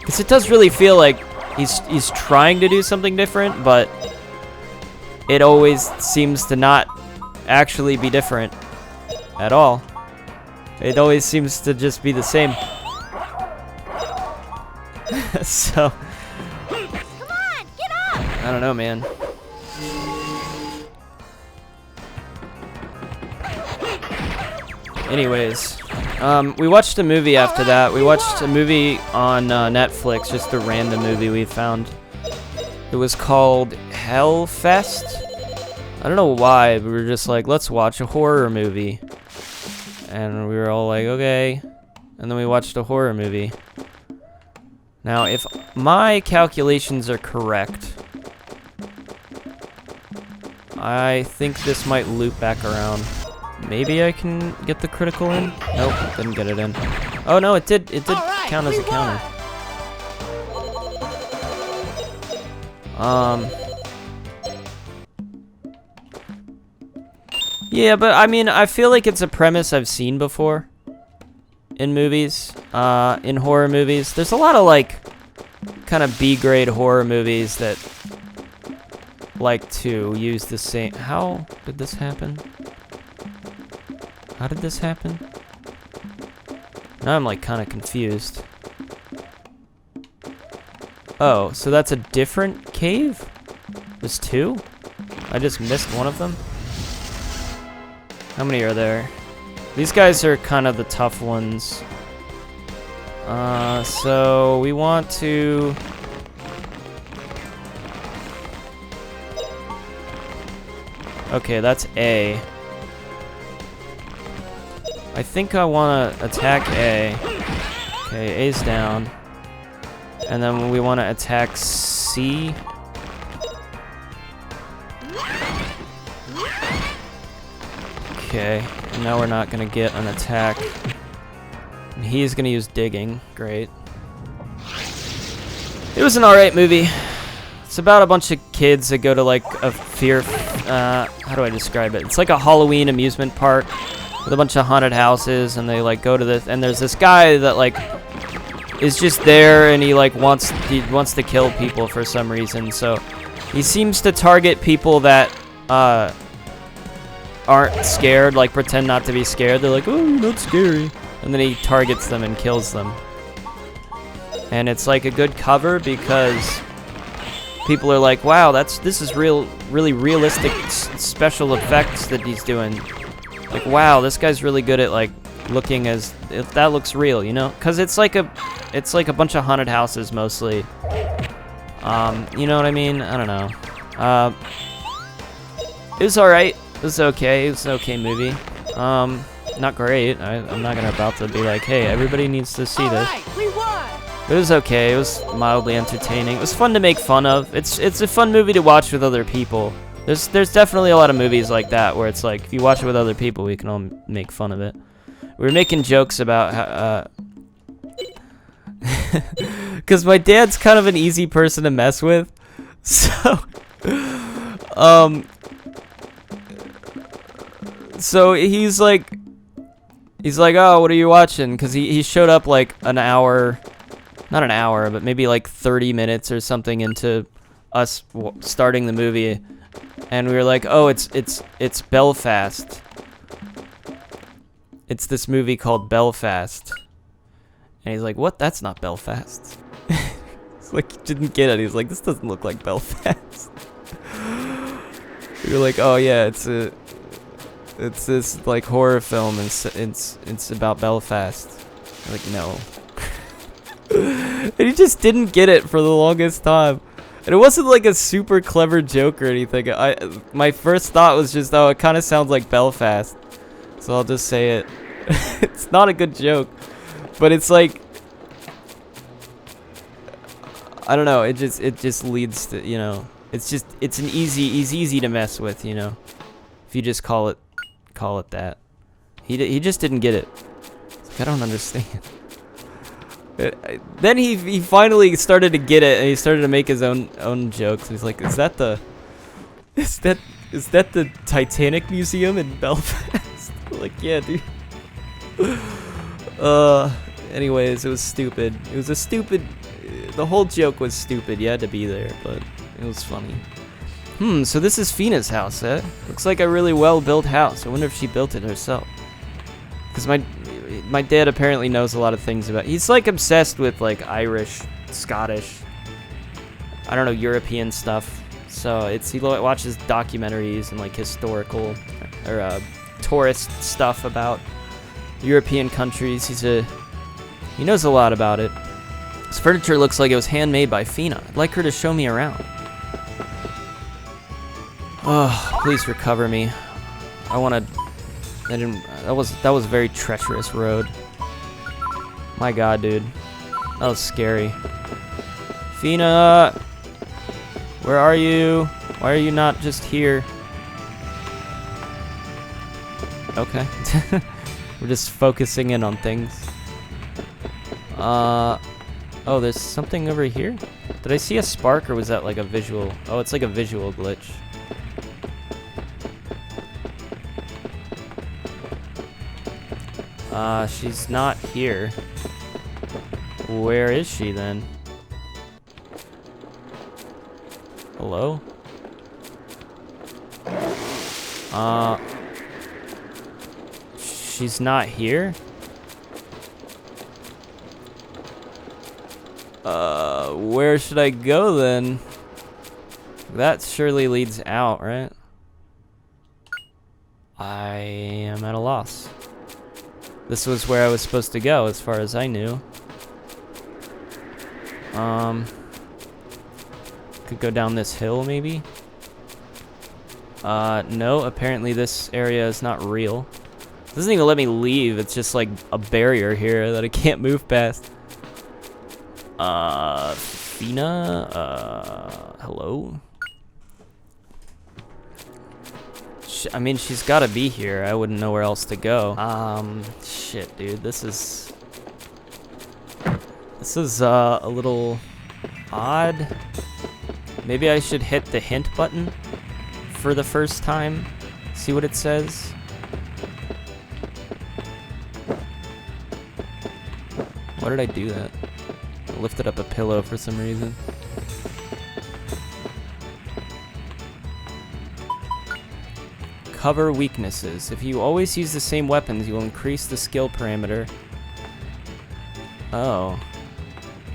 Because it does really feel like he's trying to do something different, but it always seems to not actually be different at all. It always seems to just be the same. So Come on, get up! I don't know, man. Anyways, we watched a movie after that. We watched a movie on Netflix, just a random movie we found. It was called Hellfest. I don't know why, but we were just like, let's watch a horror movie. And we were all like, okay. And then we watched a horror movie. Now, if my calculations are correct, I think this might loop back around. Maybe I can get the critical in? Nope, didn't get it in. Oh no, it did count as a counter. Yeah, but I mean, I feel like it's a premise I've seen before in movies, in horror movies. There's a lot of like kind of B-grade horror movies that like to use the same. How did this happen? How did this happen? Now I'm like kind of confused. Oh, so that's a different cave? There's two? I just missed one of them? How many are there? These guys are kind of the tough ones. So we want to... Okay, that's A. I think I want to attack A. Okay, A's down. And then we want to attack C. Okay, and now we're not gonna get an attack. And he's gonna use digging. Great. It was an alright movie. It's about a bunch of kids that go to like a how do I describe it? It's like a Halloween amusement park with a bunch of haunted houses, and they like go to this, and there's this guy that like is just there, and he like wants to kill people for some reason. So he seems to target people that aren't scared, like pretend not to be scared. They're like, oh, you're not scary. And then he targets them and kills them. And it's like a good cover because people are like, wow, this is really realistic special effects that he's doing. Like, wow, this guy's really good at like looking as if that looks real, you know? Cause it's like a bunch of haunted houses mostly. You know what I mean? I don't know. It was alright. It was okay. It was an okay movie. Not great. I'm not about to be like, hey, everybody needs to see this. It was okay. It was mildly entertaining. It was fun to make fun of. It's a fun movie to watch with other people. There's definitely a lot of movies like that where it's like, if you watch it with other people, we can all make fun of it. We were making jokes about how, because my dad's kind of an easy person to mess with, so, so he's like, oh, what are you watching? Because he showed up like an hour, not an hour, but maybe like 30 minutes or something into us starting the movie, and we were like, oh, it's Belfast. It's this movie called Belfast. And he's like, what? That's not Belfast. It's like, he didn't get it. He's like, this doesn't look like Belfast. We were like, oh yeah, it's this like horror film, and it's about Belfast. We're like, no. And he just didn't get it for the longest time. And it wasn't like a super clever joke or anything. My first thought was just, oh, it kind of sounds like Belfast. So I'll just say it. It's not a good joke, but it's like, I don't know. It just leads to, you know, it's easy to mess with, you know, if you just call it that. He just didn't get it. It's like, I don't understand. Then he finally started to get it, and he started to make his own jokes. He's like, is that the Titanic Museum in Belfast? Like, yeah, dude. Anyways, it was stupid. It was a stupid. The whole joke was stupid. You had to be there, but it was funny. So this is Feena's house, eh? Looks like a really well-built house. I wonder if she built it herself. Because my dad apparently knows a lot of things about. He's like obsessed with like Irish, Scottish, I don't know, European stuff. So he watches documentaries and like historical or tourist stuff about European countries. He knows a lot about it. This furniture looks like it was handmade by Feena. I'd like her to show me around. Oh, please recover me. That was a very treacherous road. My god, dude. That was scary. Feena! Where are you? Why are you not just here? Okay. We're just focusing in on things. Oh, there's something over here? Did I see a spark, or was that like a visual? Oh, it's like a visual glitch. She's not here. Where is she then? Hello? She's not here? Where should I go then? That surely leads out, right? I am at a loss. This was where I was supposed to go, as far as I knew. Could go down this hill, maybe? No, apparently this area is not real. It doesn't even let me leave, it's just like a barrier here that I can't move past. Feena? Hello? I mean, she's gotta be here. I wouldn't know where else to go. Shit, dude. This is a little odd. Maybe I should hit the hint button for the first time. See what it says. Why did I do that? I lifted up a pillow for some reason. Cover weaknesses. If you always use the same weapons, you will increase the skill parameter. Oh.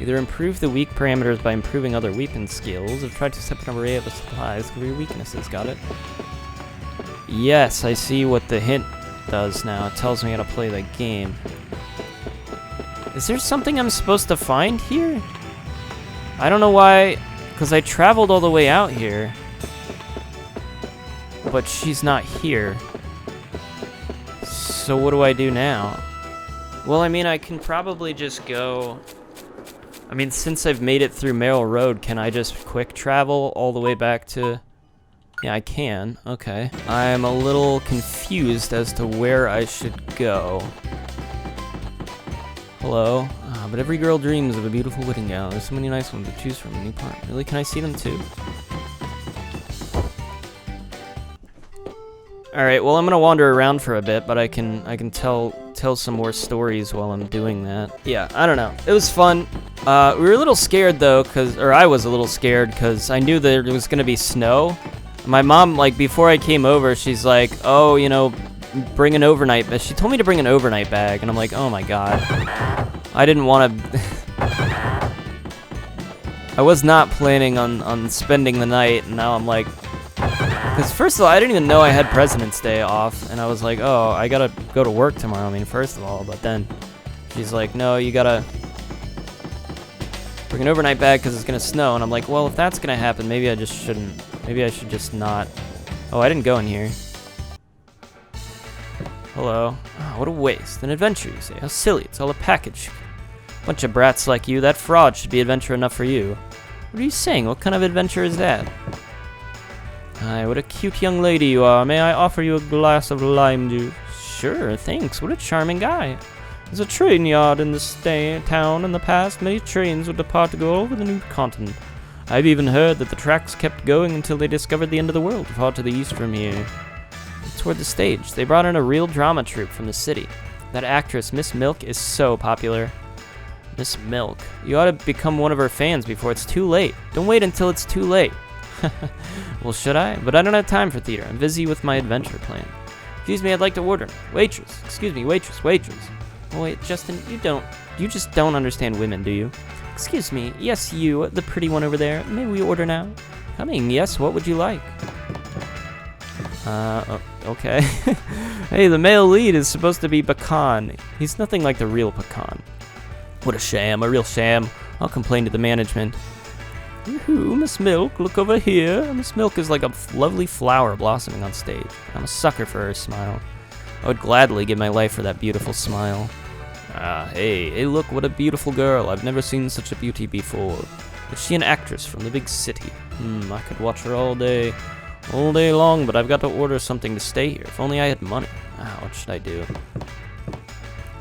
Either improve the weak parameters by improving other weapon skills, or try to set an array of supplies. Cover your weaknesses. Got it? Yes, I see what the hint does now. It tells me how to play the game. Is there something I'm supposed to find here? I don't know why, because I traveled all the way out here. But she's not here. So what do I do now? Well, I mean, I can probably just go... I mean, since I've made it through Merrill Road, can I just quick travel all the way back to... Yeah, I can. Okay. I'm a little confused as to where I should go. Hello? But every girl dreams of a beautiful wedding gown. There's so many nice ones to choose from. New part. Really? Can I see them too? Alright, well, I'm gonna wander around for a bit, but I can tell some more stories while I'm doing that. Yeah, I don't know. It was fun. We were a little scared though, or I was a little scared because I knew that there was gonna be snow. My mom, like, before I came over, she's like, oh, you know, bring an overnight. But she told me to bring an overnight bag, and I'm like, oh my god. I didn't want to. I was not planning on spending the night, and now I'm like, because first of all, I didn't even know I had President's Day off, and I was like, oh, I gotta go to work tomorrow. I mean, first of all, but then she's like, no, you gotta bring an overnight bag because it's gonna snow, and I'm like, well, if that's gonna happen, maybe I just shouldn't. Maybe I should just not. Oh, I didn't go in here. Hello. Oh, what a waste. An adventure, you say? How silly. It's all a package. Bunch of brats like you. That fraud should be adventure enough for you. What are you saying? What kind of adventure is that? Hi, what a cute young lady you are. May I offer you a glass of lime juice? Sure, thanks. What a charming guy. There's a train yard in this town in the past. Many trains would depart to go over the new continent. I've even heard that the tracks kept going until they discovered the end of the world, far to the east from here. Toward the stage, they brought in a real drama troupe from the city. That actress, Miss Milk, is so popular. Miss Milk. You ought to become one of her fans before it's too late. Don't wait until it's too late. Well, should I? But I don't have time for theater. I'm busy with my adventure plan. Excuse me, I'd like to order. Waitress. Excuse me, waitress. Oh, wait, Justin, you just don't understand women, do you? Excuse me, yes, you, the pretty one over there. May we order now? Coming, yes, what would you like? Okay. Hey, the male lead is supposed to be Pecan. He's nothing like the real Pecan. What a sham, a real sham. I'll complain to the management. Yoo-hoo, Miss Milk, look over here. Miss Milk is like a lovely flower blossoming on stage. I'm a sucker for her smile. I would gladly give my life for that beautiful smile. Hey, look, what a beautiful girl. I've never seen such a beauty before. Is she an actress from the big city? I could watch her all day long, but I've got to order something to stay here. If only I had money. What should I do?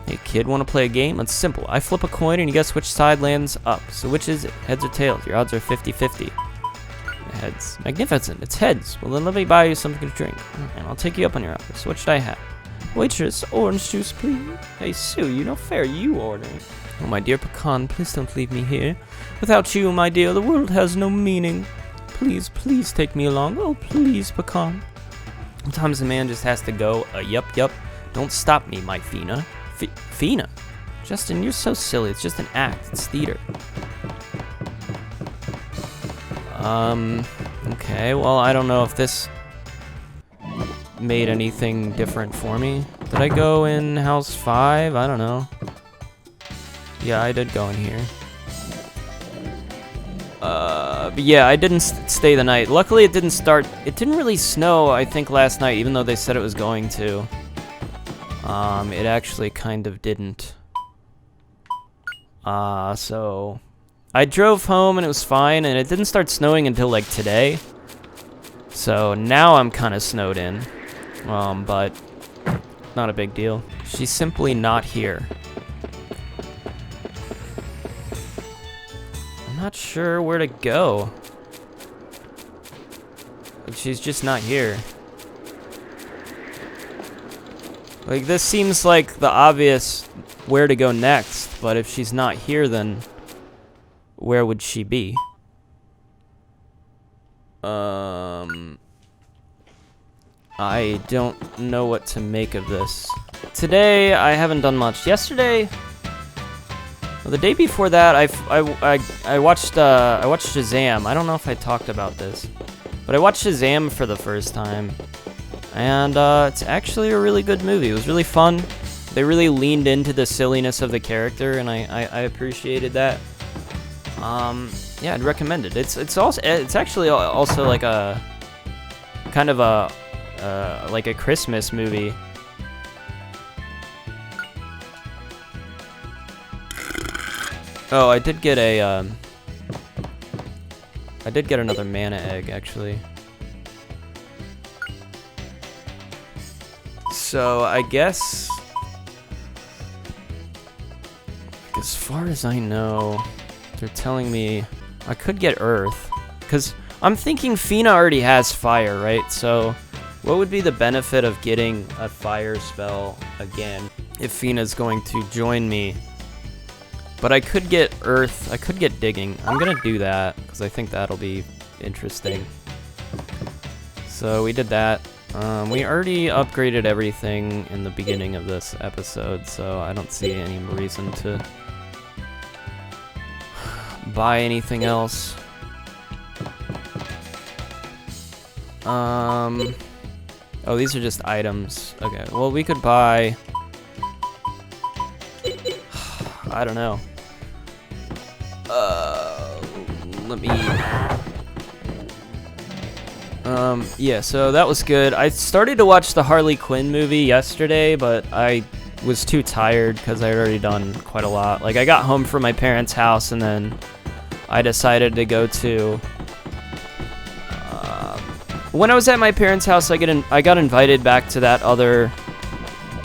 Hey, kid, want to play a game? It's simple. I flip a coin and you guess which side lands up. So which is it? Heads or tails? Your odds are 50-50. Heads. Magnificent. It's heads. Well, then let me buy you something to drink. And I'll take you up on your offer. So what should I have? Waitress, orange juice, please. Hey, Sue, you know fair, you ordering. Oh, my dear Pecan, please don't leave me here. Without you, my dear, the world has no meaning. Please, please take me along. Oh, please, Pecan. Sometimes a man just has to go, yup. Don't stop me, my Feena. Feena? Justin, you're so silly. It's just an act. It's theater. Okay, well, I don't know if this made anything different for me. Did I go in house 5? I don't know. Yeah, I did go in here. But yeah, I didn't stay the night. Luckily, it didn't really snow, I think, last night, even though they said it was going to. It actually kind of didn't. So I drove home and it was fine, and it didn't start snowing until like today. So now I'm kind of snowed in. But not a big deal. She's simply not here. I'm not sure where to go. She's just not here. Like, this seems like the obvious where to go next, but if she's not here, then where would she be? I don't know what to make of this. Today, I haven't done much. Yesterday, well, the day before that, I watched Shazam. I don't know if I talked about this, but I watched Shazam for the first time, and it's actually a really good movie. It was really fun. They really leaned into the silliness of the character, and I appreciated that. Yeah, I'd recommend it. It's actually also like a kind of a like a Christmas movie. Oh, I did get another mana egg, actually. So I guess, as far as I know, they're telling me I could get Earth, because I'm thinking Feena already has Fire, right? So what would be the benefit of getting a Fire spell again if Feena's going to join me But I could get earth. I could get digging. I'm gonna do that because I think that'll be interesting. So we did that. We already upgraded everything in the beginning of this episode, so I don't see any reason to buy anything else. Oh, these are just items. Okay, well, we could buy... I don't know. Let me... yeah, so that was good. I started to watch the Harley Quinn movie yesterday, but I was too tired because I had already done quite a lot. Like, I got home from my parents' house, and then I decided to go to... when I was at my parents' house, I got invited back to that other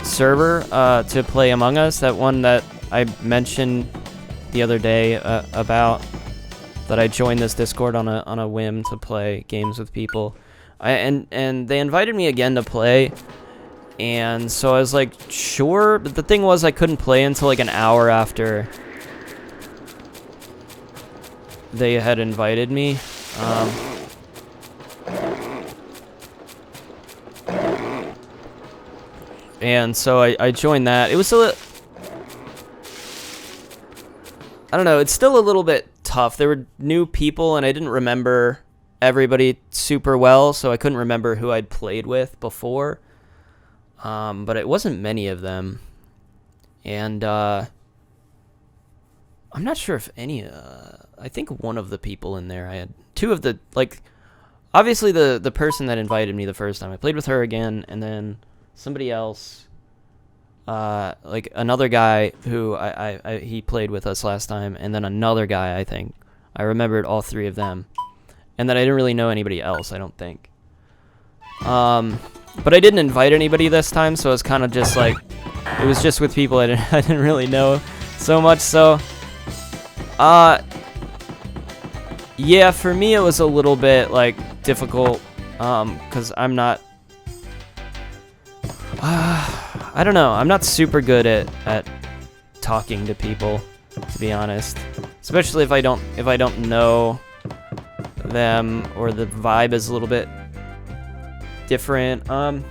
server to play Among Us, that one that I mentioned the other day about, that I joined this Discord on a whim to play games with people. And they invited me again to play, and so I was like, sure, but the thing was I couldn't play until like an hour after they had invited me. And so I joined that. It was I don't know, it's still a little bit tough. There were new people, and I didn't remember everybody super well, so I couldn't remember who I'd played with before. But it wasn't many of them. And I'm not sure if any... I think one of the people in there, I had two of the... Like, obviously the person that invited me the first time, I played with her again, and then... somebody else, like another guy who he played with us last time, and then another guy, I think. I remembered all three of them. And then I didn't really know anybody else, I don't think. But I didn't invite anybody this time, so it was kind of just like, it was just with people I didn't really know so much, so... yeah, for me it was a little bit, like, difficult, because I'm not... I don't know. I'm not super good at talking to people, to be honest. Especially if I don't know them, or the vibe is a little bit different. To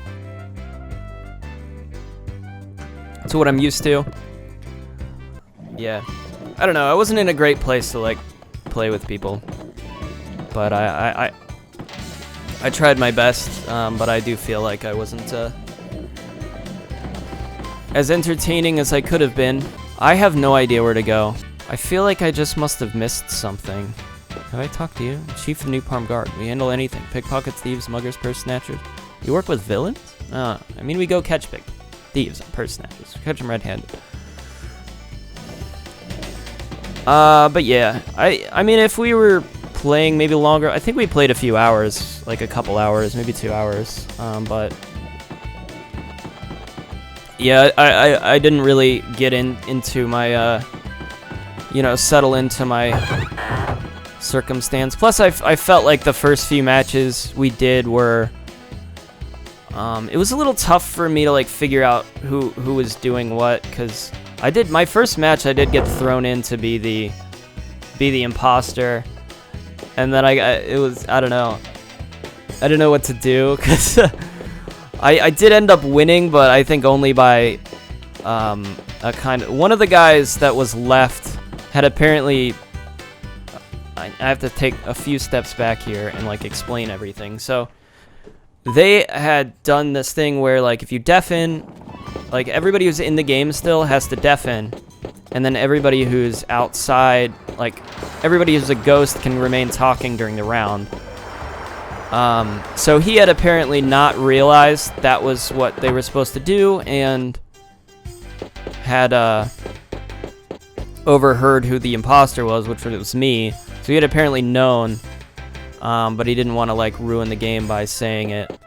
what I'm used to. Yeah. I don't know. I wasn't in a great place to like play with people, but I tried my best. But I do feel like I wasn't as entertaining as I could have been. I have no idea where to go. I feel like I just must have missed something. Have I talked to you? Chief of New Palm Guard. We handle anything. Pickpockets, thieves, muggers, purse snatchers. You work with villains? I mean, we go catch thieves and purse snatchers. Catch them red-handed. But yeah. I mean, if we were playing maybe longer, I think we played a few hours. Like a couple hours, maybe 2 hours. But... yeah, I didn't really get into my, you know, settle into my circumstance. Plus, I felt like the first few matches we did were, it was a little tough for me to, like, figure out who was doing what, because my first match, I did get thrown in to be the imposter, and then I don't know. I didn't know what to do, because... I did end up winning, but I think only by a kind of... one of the guys that was left had apparently... I have to take a few steps back here and, like, explain everything. So, they had done this thing where, like, if you deafen... like, everybody who's in the game still has to deafen. And then everybody who's outside... like, everybody who's a ghost can remain talking during the round. So he had apparently not realized that was what they were supposed to do, and had, overheard who the imposter was, which was me. So he had apparently known, but he didn't want to, like, ruin the game by saying it.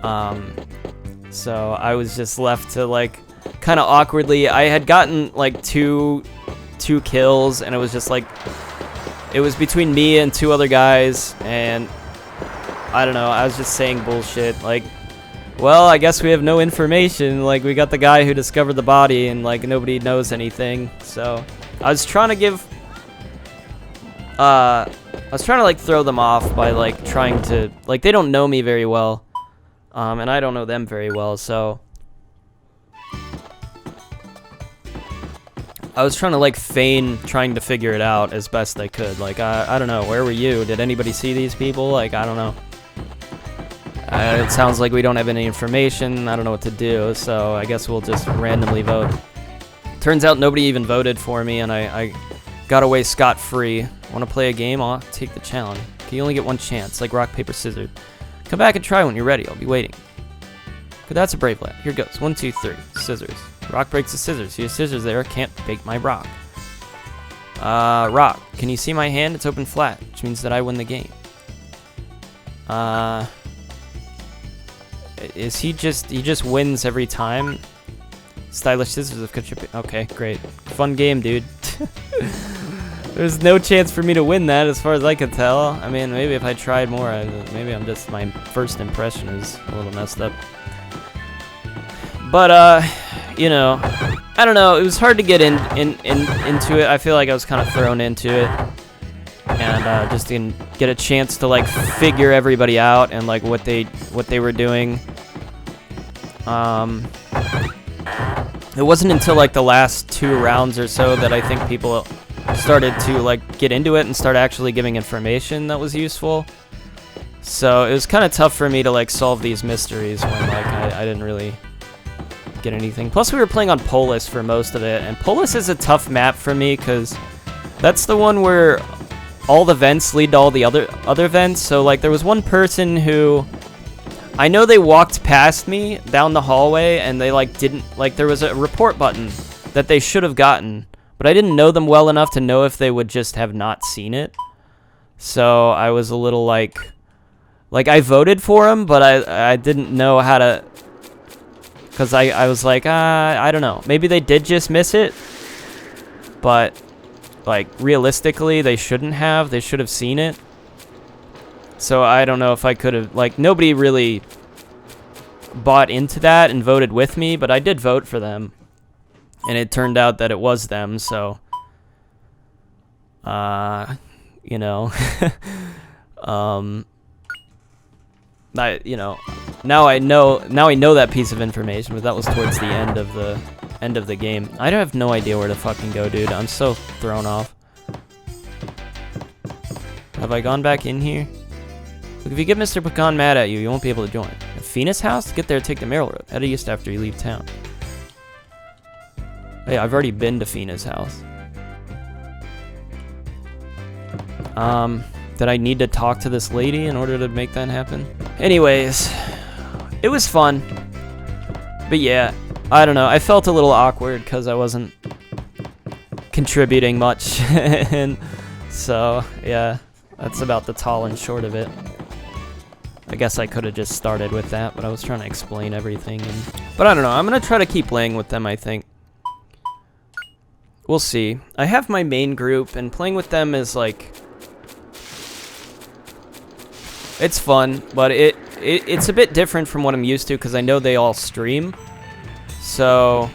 So I was just left to, like, kind of awkwardly. I had gotten, like, two kills, and it was just, like, it was between me and two other guys, and... I don't know, I was just saying bullshit, like, well, I guess we have no information, like, we got the guy who discovered the body, and, like, nobody knows anything, so, I was trying to give... I was trying to, like, throw them off by, like, trying to... Like, they don't know me very well. And I don't know them very well, so... I was trying to, like, feign trying to figure it out as best I could. Like, I don't know, where were you? Did anybody see these people? Like, I don't know. It sounds like we don't have any information. I don't know what to do, so I guess we'll just randomly vote. Turns out nobody even voted for me, and I got away scot-free. Want to play a game? I'll take the challenge. You only get one chance, like rock, paper, scissors. Come back and try when you're ready. I'll be waiting. But that's a brave lad. Here goes. 1, 2, 3. Scissors. Rock breaks the scissors. See the scissors there. Can't break my rock. Rock. Can you see my hand? It's open flat, which means that I win the game. Is he just wins every time? Stylish scissors of contribute. Okay, great. Fun game, dude. There's no chance for me to win that as far as I can tell. I mean, maybe if I tried more, maybe I'm just, my first impression is a little messed up. But, you know, I don't know. It was hard to get into it. I feel like I was kind of thrown into it. And just didn't get a chance to, like, figure everybody out and, like, what they were doing. It wasn't until, like, the last 2 rounds or so that I think people started to, like, get into it and start actually giving information that was useful. So it was kind of tough for me to, like, solve these mysteries when, like, I didn't really get anything. Plus, we were playing on Polis for most of it, and Polis is a tough map for me because that's the one where all the vents lead to all the other vents. So, like, there was one person who... I know they walked past me down the hallway and they, like, didn't... Like, there was a report button that they should have gotten, but I didn't know them well enough to know if they would just have not seen it. So I was a little, like, I voted for him, but I didn't know how to... Because I was like, I don't know. Maybe they did just miss it, but, like, realistically, they shouldn't have. They should have seen it. So I don't know if I could have, like, nobody really bought into that and voted with me, but I did vote for them. And it turned out that it was them, so, you know, now I know that piece of information, but that was towards the end of the game. I have no idea where to fucking go, dude. I'm so thrown off. Have I gone back in here? Look, if you get Mr. Pecan mad at you, you won't be able to join. At Feena's house? Get there, take the Merrill Road. Head east after you leave town. Hey, I've already been to Feena's house. Did I need to talk to this lady in order to make that happen? Anyways, it was fun. But yeah, I don't know. I felt a little awkward because I wasn't contributing much. And so, yeah, that's about the tall and short of it. I guess I could have just started with that, but I was trying to explain everything. But I don't know. I'm going to try to keep playing with them, I think. We'll see. I have my main group, and playing with them is, like... It's fun, but it's a bit different from what I'm used to, because I know they all stream. So...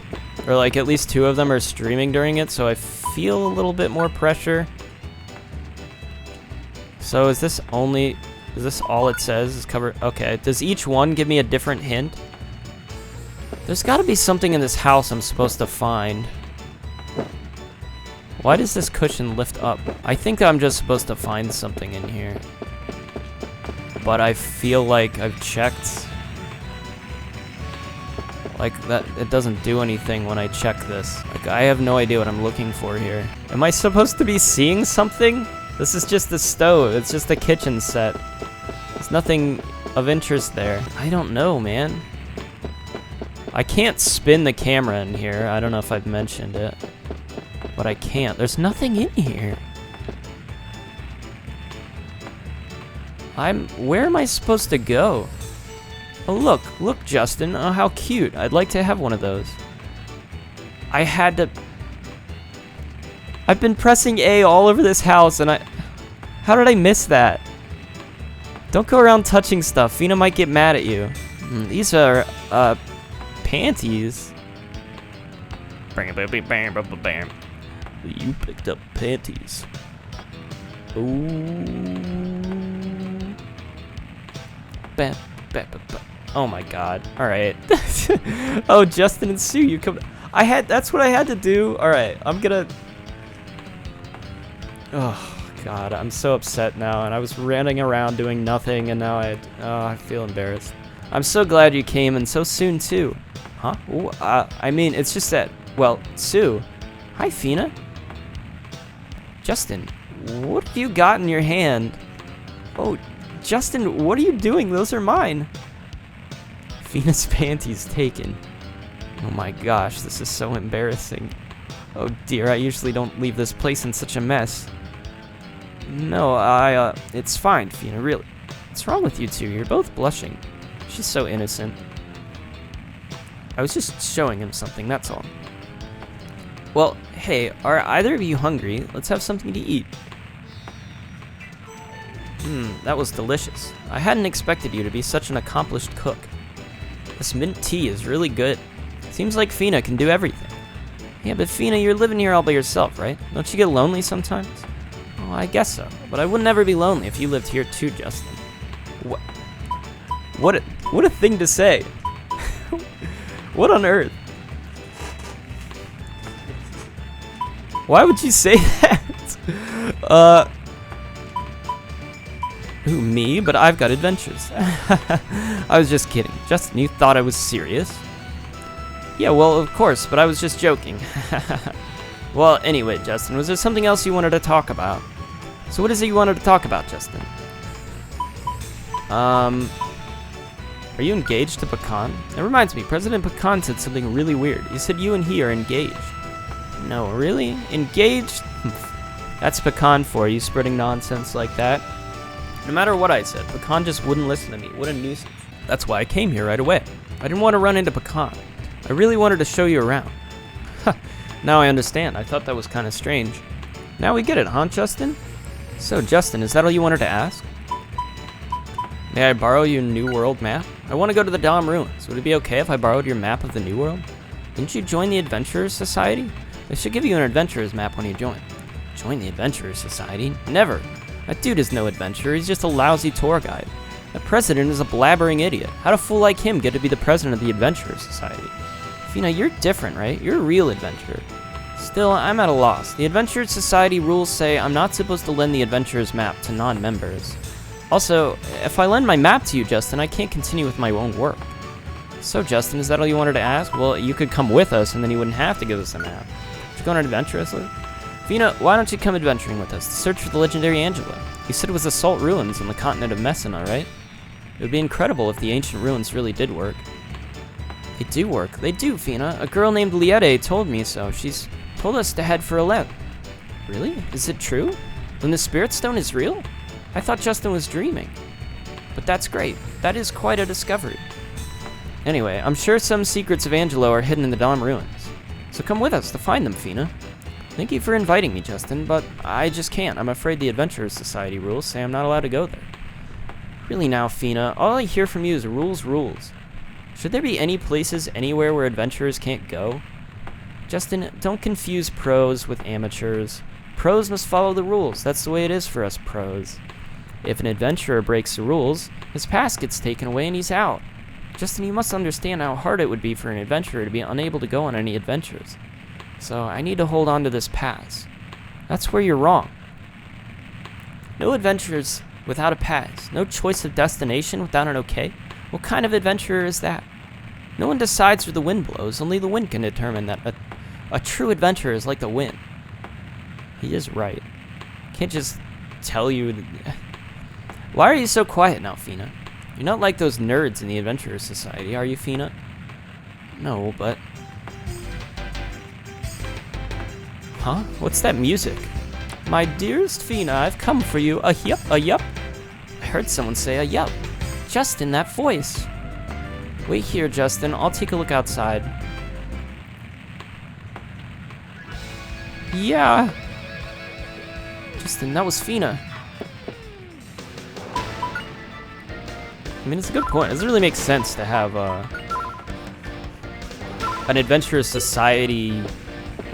Or, like, at least 2 of them are streaming during it, so I feel a little bit more pressure. So is this only... Is this all it says? Is cover... Okay. Does each one give me a different hint? There's got to be something in this house I'm supposed to find. Why does this cushion lift up? I think I'm just supposed to find something in here. But I feel like I've checked. Like, that it doesn't do anything when I check this. Like, I have no idea what I'm looking for here. Am I supposed to be seeing something? This is just the stove. It's just a kitchen set. There's nothing of interest there. I don't know, man. I can't spin the camera in here. I don't know if I've mentioned it. But I can't. There's nothing in here. Where am I supposed to go? Oh, look. Look, Justin. Oh, how cute. I'd like to have one of those. I had to... I've been pressing A all over this house, and how did I miss that? Don't go around touching stuff. Feena might get mad at you. These are, panties. You picked up panties. Ooh. Oh my god. Alright. Oh, Justin and Sue, you come. That's what I had to do. Alright, I'm gonna. Oh god, I'm so upset now, and I was running around doing nothing, and now I feel embarrassed. I'm so glad you came, and so soon too. Huh? Ooh, I mean, it's just that, well, Sue. Hi, Feena. Justin, what have you got in your hand? Oh, Justin, what are you doing? Those are mine. Feena's panties taken. Oh my gosh, this is so embarrassing. Oh dear, I usually don't leave this place in such a mess. No, it's fine, Feena, really. What's wrong with you two? You're both blushing. She's so innocent. I was just showing him something, that's all. Well, hey, are either of you hungry? Let's have something to eat. That was delicious. I hadn't expected you to be such an accomplished cook. This mint tea is really good. Seems like Feena can do everything. Yeah, but Feena, you're living here all by yourself, right? Don't you get lonely sometimes? Oh, I guess so. But I would never be lonely if you lived here too, Justin. What a thing to say. What on earth? Why would you say that? Who, me? But I've got adventures. I was just kidding. Justin, you thought I was serious? Yeah, well, of course, but I was just joking. Well, anyway, Justin, was there something else you wanted to talk about? So what is it you wanted to talk about, Justin? Are you engaged to Pecan? That reminds me, President Pecan said something really weird. He said you and he are engaged. No, really? Engaged? That's Pecan for you, spreading nonsense like that. No matter what I said, Pecan just wouldn't listen to me. What a nuisance. That's why I came here right away. I didn't want to run into Pecan. I really wanted to show you around. Now I understand. I thought that was kind of strange. Now we get it, huh, Justin? So, Justin, is that all you wanted to ask? May I borrow your New World map? I want to go to the Dom Ruins. Would it be okay if I borrowed your map of the New World? Didn't you join the Adventurers Society? They should give you an Adventurers map when you join. Join the Adventurers Society? Never. That dude is no adventurer, he's just a lousy tour guide. The president is a blabbering idiot. How'd a fool like him get to be the president of the Adventurers Society? Feena, you're different, right? You're a real adventurer. Still, I'm at a loss. The Adventurers Society rules say I'm not supposed to lend the Adventurers map to non-members. Also, if I lend my map to you, Justin, I can't continue with my own work. So, Justin, is that all you wanted to ask? Well, you could come with us, and then you wouldn't have to give us a map. Would you go on an adventure, Leslie? Feena, why don't you come adventuring with us to search for the legendary Angela? You said it was the Salt Ruins on the continent of Messina, right? It would be incredible if the ancient ruins really did work. They do work. They do, Feena. A girl named Liette told me so. She's told us to head for Alep. Really? Is it true? Then the Spirit Stone is real? I thought Justin was dreaming. But that's great. That is quite a discovery. Anyway, I'm sure some secrets of Angelo are hidden in the Dom Ruins. So come with us to find them, Feena. Thank you for inviting me, Justin, but I just can't. I'm afraid the Adventurers Society rules say I'm not allowed to go there. Really now, Feena, all I hear from you is rules, rules. Should there be any places anywhere where adventurers can't go? Justin, don't confuse pros with amateurs. Pros must follow the rules. That's the way it is for us pros. If an adventurer breaks the rules, his pass gets taken away and he's out. Justin, you must understand how hard it would be for an adventurer to be unable to go on any adventures. So I need to hold on to this pass. That's where you're wrong. No adventures without a pass. No choice of destination without an okay. What kind of adventurer is that? No one decides where the wind blows. Only the wind can determine that. A true adventurer is like the wind. He is right. Can't just tell you. Why are you so quiet now, Feena? You're not like those nerds in the Adventurers Society, are you, Feena? No, but... Huh? What's that music? My dearest Feena, I've come for you. A yup, a yup. I heard someone say a yup. Justin, that voice. Wait here, Justin. I'll take a look outside. Yeah. Justin, that was Feena. I mean, it's a good point. It doesn't really make sense to have an Adventurous Society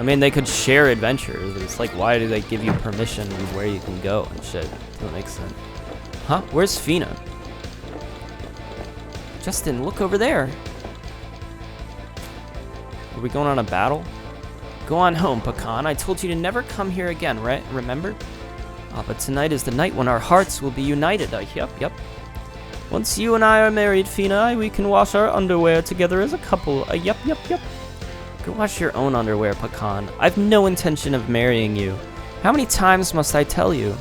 I mean, they could share adventures. It's like, why do they give you permission of where you can go and shit? Doesn't make sense. Huh? Where's Feena? Justin, look over there. Are we going on a battle? Go on home, Pecan. I told you to never come here again, right? Remember? Ah, but tonight is the night when our hearts will be united. Yep. Once you and I are married, Feena, we can wash our underwear together as a couple. Yep. Go wash your own underwear, Pecan. I've no intention of marrying you. How many times must I tell you?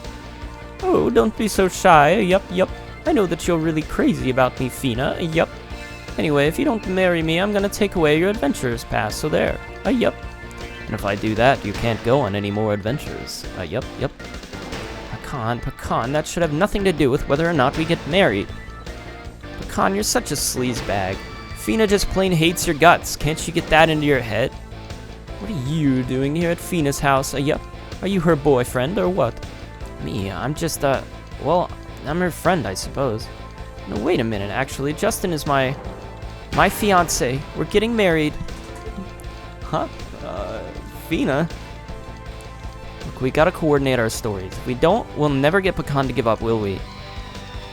Oh, don't be so shy. Yep. I know that you're really crazy about me, Feena. Yep. Anyway, if you don't marry me, I'm gonna take away your adventurer's pass, so there. Yep. And if I do that, you can't go on any more adventures. Yep. Pecan, that should have nothing to do with whether or not we get married. Pecan, you're such a sleazebag. Feena just plain hates your guts. Can't you get that into your head? What are you doing here at Feena's house? Yep. Are you her boyfriend or what? Me, I'm just, well, I'm her friend, I suppose. No, wait a minute, actually. Justin is my fiancé. We're getting married. Huh? Feena? Look, we gotta coordinate our stories. If we don't, we'll never get Pecan to give up, will we?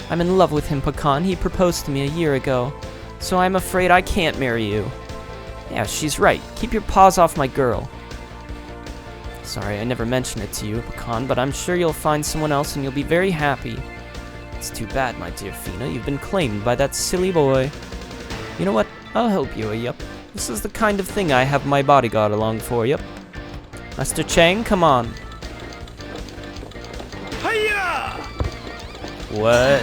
I'm in love with him, Pecan. He proposed to me a year ago. So I'm afraid I can't marry you. Yeah, she's right. Keep your paws off my girl. Sorry, I never mentioned it to you, Pecan, but I'm sure you'll find someone else and you'll be very happy. It's too bad, my dear Feena. You've been claimed by that silly boy. You know what? I'll help you, yep. This is the kind of thing I have my bodyguard along for, yep. Master Chang, come on. Hiya! What?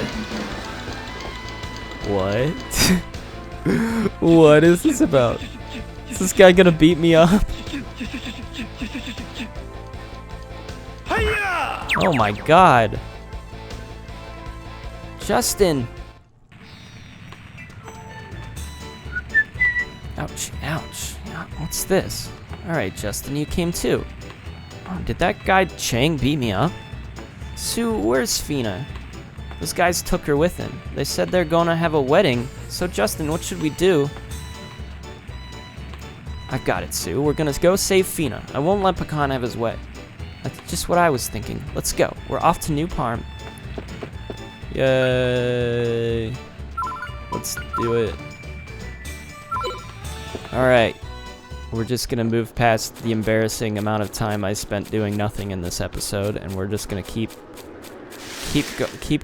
What is this about? Is this guy gonna beat me up? Oh my god. Justin. Ouch. What's this? Alright, Justin, you came too. Oh, did that guy Chang beat me up? Sue, where's Feena? Those guys took her with him. They said they're gonna have a wedding. So, Justin, what should we do? I've got it, Sue. We're gonna go save Feena. I won't let Pecan have his way. That's just what I was thinking. Let's go. We're off to New Parm. Yay. Let's do it. Alright. We're just gonna move past the embarrassing amount of time I spent doing nothing in this episode, and we're just gonna keep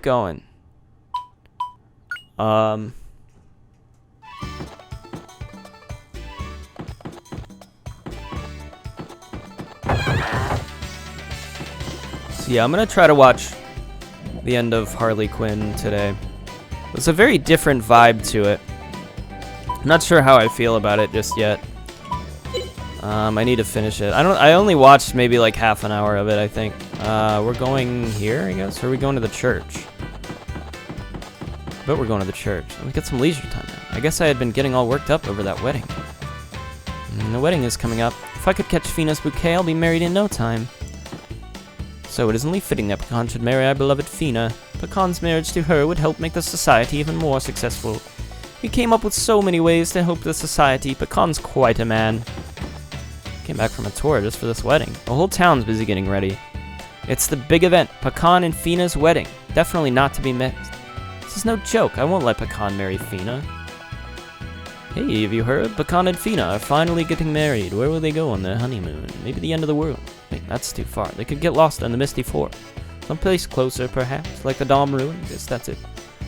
going. So yeah, I'm gonna try to watch the end of Harley Quinn today. It's a very different vibe to it. I'm not sure how I feel about it just yet. I need to finish it. I only watched maybe like half an hour of it, I think. We're going here, I guess? Or are we going to the church? But we're going to the church. Let me get some leisure time now. I guess I had been getting all worked up over that wedding. The wedding is coming up. If I could catch Feena's bouquet, I'll be married in no time. So it is only fitting that Pecan should marry our beloved Feena. Pecan's marriage to her would help make the society even more successful. We came up with so many ways to help the society. Pecan's quite a man. Came back from a tour just for this wedding. The whole town's busy getting ready. It's the big event, Pecan and Feena's wedding. Definitely not to be missed. This is no joke. I won't let Pecan marry Feena. Hey, have you heard? Pecan and Feena are finally getting married. Where will they go on their honeymoon? Maybe the end of the world. Wait, that's too far. They could get lost in the Misty Forest. Someplace closer, perhaps, like the Dom Ruin. Yes, that's it.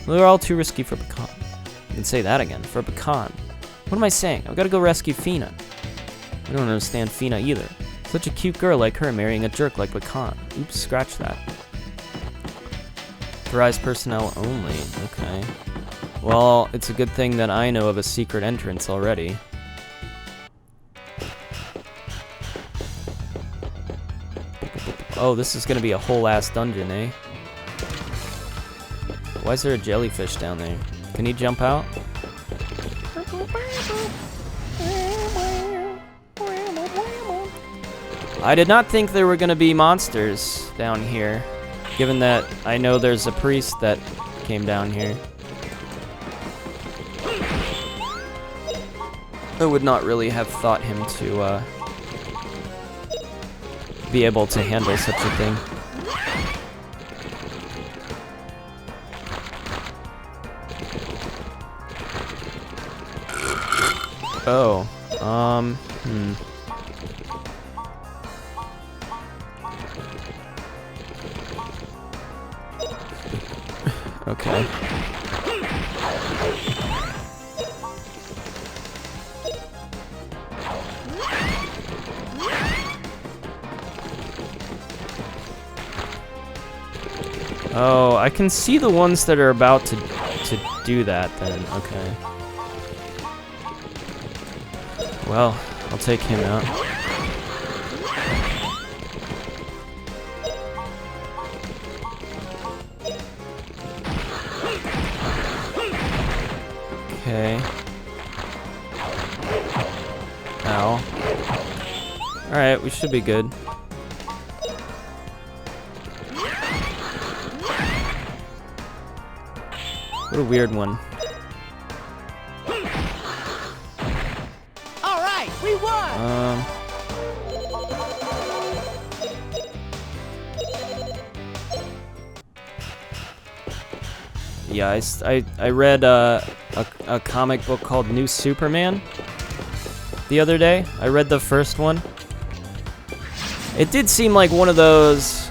They're all too risky for Pecan. You can say that again, for Pecan. What am I saying? I've got to go rescue Feena. I don't understand Feena either. Such a cute girl like her marrying a jerk like Pecan. Oops, scratch that. Authorized personnel only. Okay. Well, it's a good thing that I know of a secret entrance already. Oh, this is gonna be a whole ass dungeon, eh? Why is there a jellyfish down there? Can he jump out? I did not think there were gonna be monsters down here, given that I know there's a priest that came down here. I would not really have thought him to be able to handle such a thing. Oh, Okay. Oh, I can see the ones that are about to do that then. Okay. Well, I'll take him out. Okay. Ow. Alright, we should be good. What a weird one. All right, we won. Yeah, I read a comic book called New Superman the other day. I read the first one. It did seem like one of those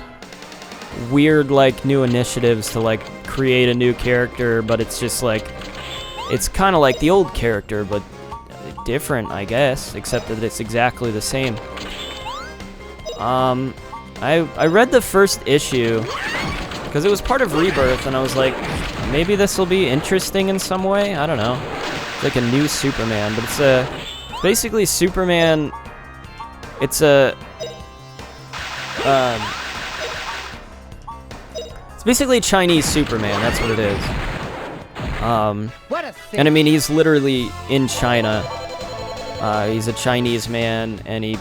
weird, like, new initiatives to, like, create a new character, but it's just like, it's kind of like the old character, but different, I guess, except that it's exactly the same. I read the first issue because it was part of Rebirth, and I was like, maybe this will be interesting in some way. I don't know. It's like a new Superman, but it's basically Superman. It's basically Chinese Superman. That's what it is. And I mean, he's literally in China. He's a Chinese man, and he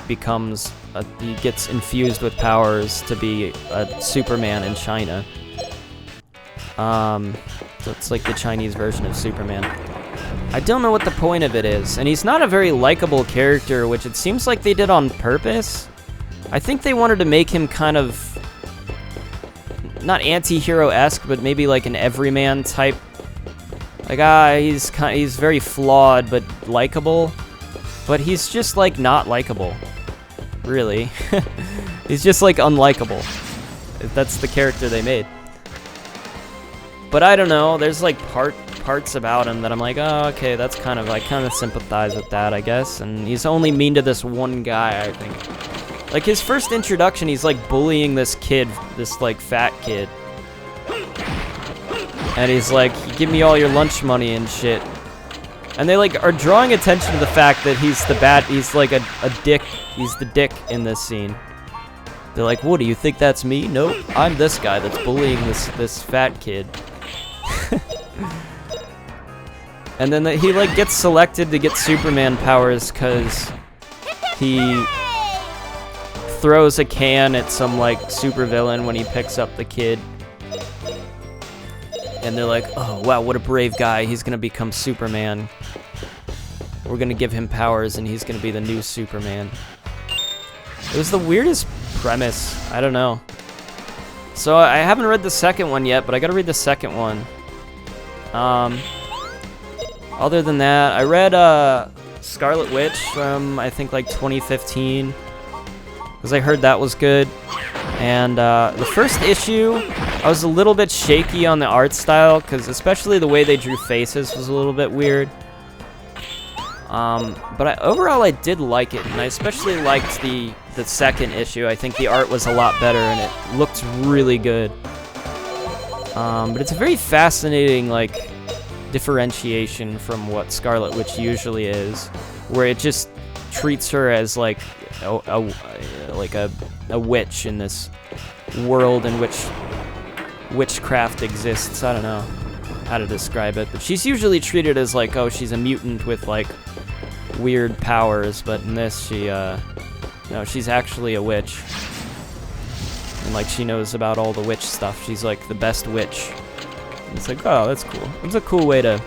gets infused with powers to be a Superman in China. So it's like the Chinese version of Superman. I don't know what the point of it is, and he's not a very likable character, which it seems like they did on purpose. I think they wanted to make him kind of not anti-hero-esque, but maybe like an everyman type. Like, he's very flawed but likable, but he's just like not likable, really. He's just like unlikable. That's the character they made. But I don't know, there's like parts about him that I'm like, oh, okay, that's kind of, I kind of sympathize with that, I guess. And he's only mean to this one guy, I think. Like, his first introduction, he's like bullying this kid, this like fat kid. And he's like, give me all your lunch money and shit. And they like are drawing attention to the fact that he's like a dick, he's the dick in this scene. They're like, what, do you think that's me? Nope, I'm this guy that's bullying this fat kid. And then he like gets selected to get Superman powers because he throws a can at some like supervillain when he picks up the kid. And they're like, oh wow, what a brave guy, he's gonna become Superman. We're gonna give him powers and he's gonna be the new Superman. It was the weirdest premise, I don't know. So I haven't read the second one yet, but I gotta read the second one. Other than that, I read Scarlet Witch from, I think, like 2015, because I heard that was good. And the first issue, I was a little bit shaky on the art style, because especially the way they drew faces was a little bit weird. But overall, I did like it, and I especially liked the second issue. I think the art was a lot better, and it looked really good. But it's a very fascinating, like, differentiation from what Scarlet Witch usually is, where it just treats her as like a witch in this world in which witchcraft exists. I don't know how to describe it, but she's usually treated as like, oh, she's a mutant with like weird powers, but in this no, she's actually a witch, and like she knows about all the witch stuff. She's like the best witch. It's like, oh, that's cool. It's a cool way to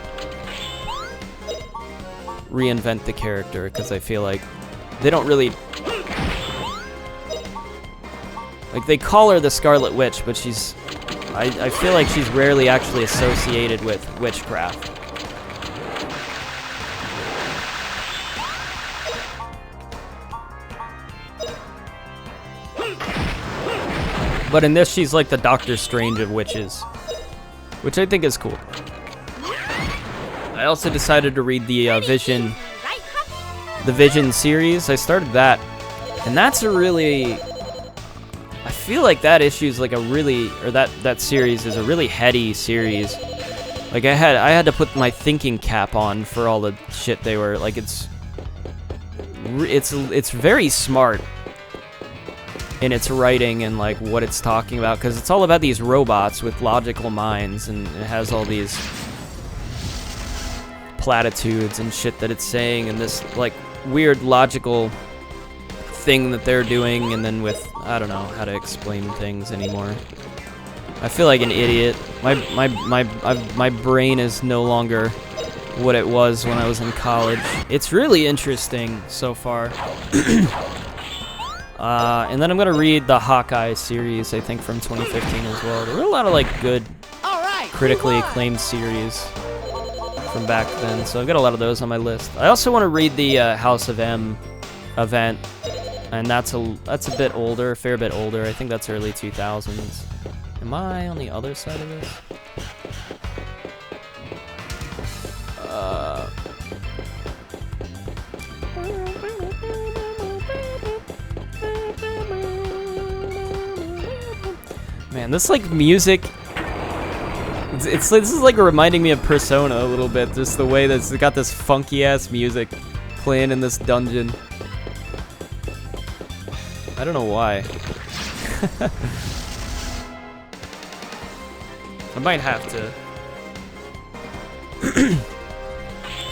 reinvent the character, because I feel like they don't really Like, they call her the Scarlet Witch, but she's... I feel like she's rarely actually associated with witchcraft. But in this, she's like the Doctor Strange of witches, which I think is cool. I also decided to read the Vision series. I started that, and that's a really... I feel like that issue is like a really, or that series is a really heady series. Like I had to put my thinking cap on for all the shit they were like. It's very smart in its writing and like what it's talking about, because it's all about these robots with logical minds, and it has all these platitudes and shit that it's saying, and this like weird logical thing that they're doing, and then with I don't know how to explain things anymore. I feel like an idiot. My brain is no longer what it was when I was in college. It's really interesting so far. And then I'm gonna read the Hawkeye series, I think from 2015 as well. There were a lot of like good, critically acclaimed series from back then, so I've got a lot of those on my list. I also want to read the House of M event, and that's a bit older, a fair bit older. I think that's early 2000s. Am I on the other side of this? Man, this like music, this is like reminding me of Persona a little bit. Just the way that it's got this funky ass music playing in this dungeon. I don't know why. I might have to.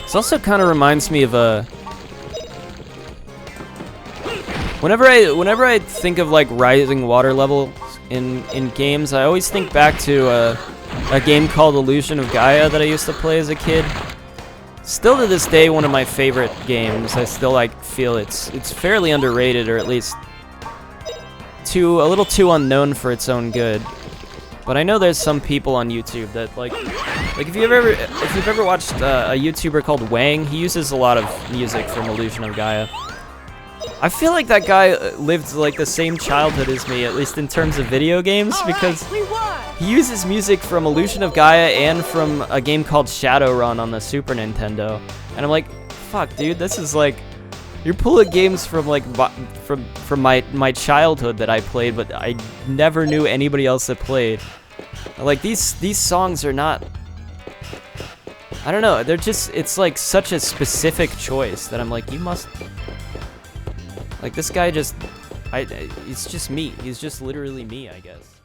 This also kind of reminds me of a. Whenever I think of like rising water levels in games, I always think back to a game called Illusion of Gaia that I used to play as a kid. Still to this day, one of my favorite games. I still like feel it's fairly underrated, or at least a little too unknown for its own good. But I know there's some people on YouTube that like if you've ever watched a YouTuber called Wang, he uses a lot of music from Illusion of Gaia. I feel like that guy lived like the same childhood as me, at least in terms of video games, because he uses music from Illusion of Gaia and from a game called Shadowrun on the Super Nintendo. And I'm like, fuck, dude, this is like, you're pulling games from like from my childhood that I played, but I never knew anybody else that played. Like these songs are not, I don't know, they're just, it's like such a specific choice that I'm like, you must, like this guy just, it's just me. He's just literally me, I guess.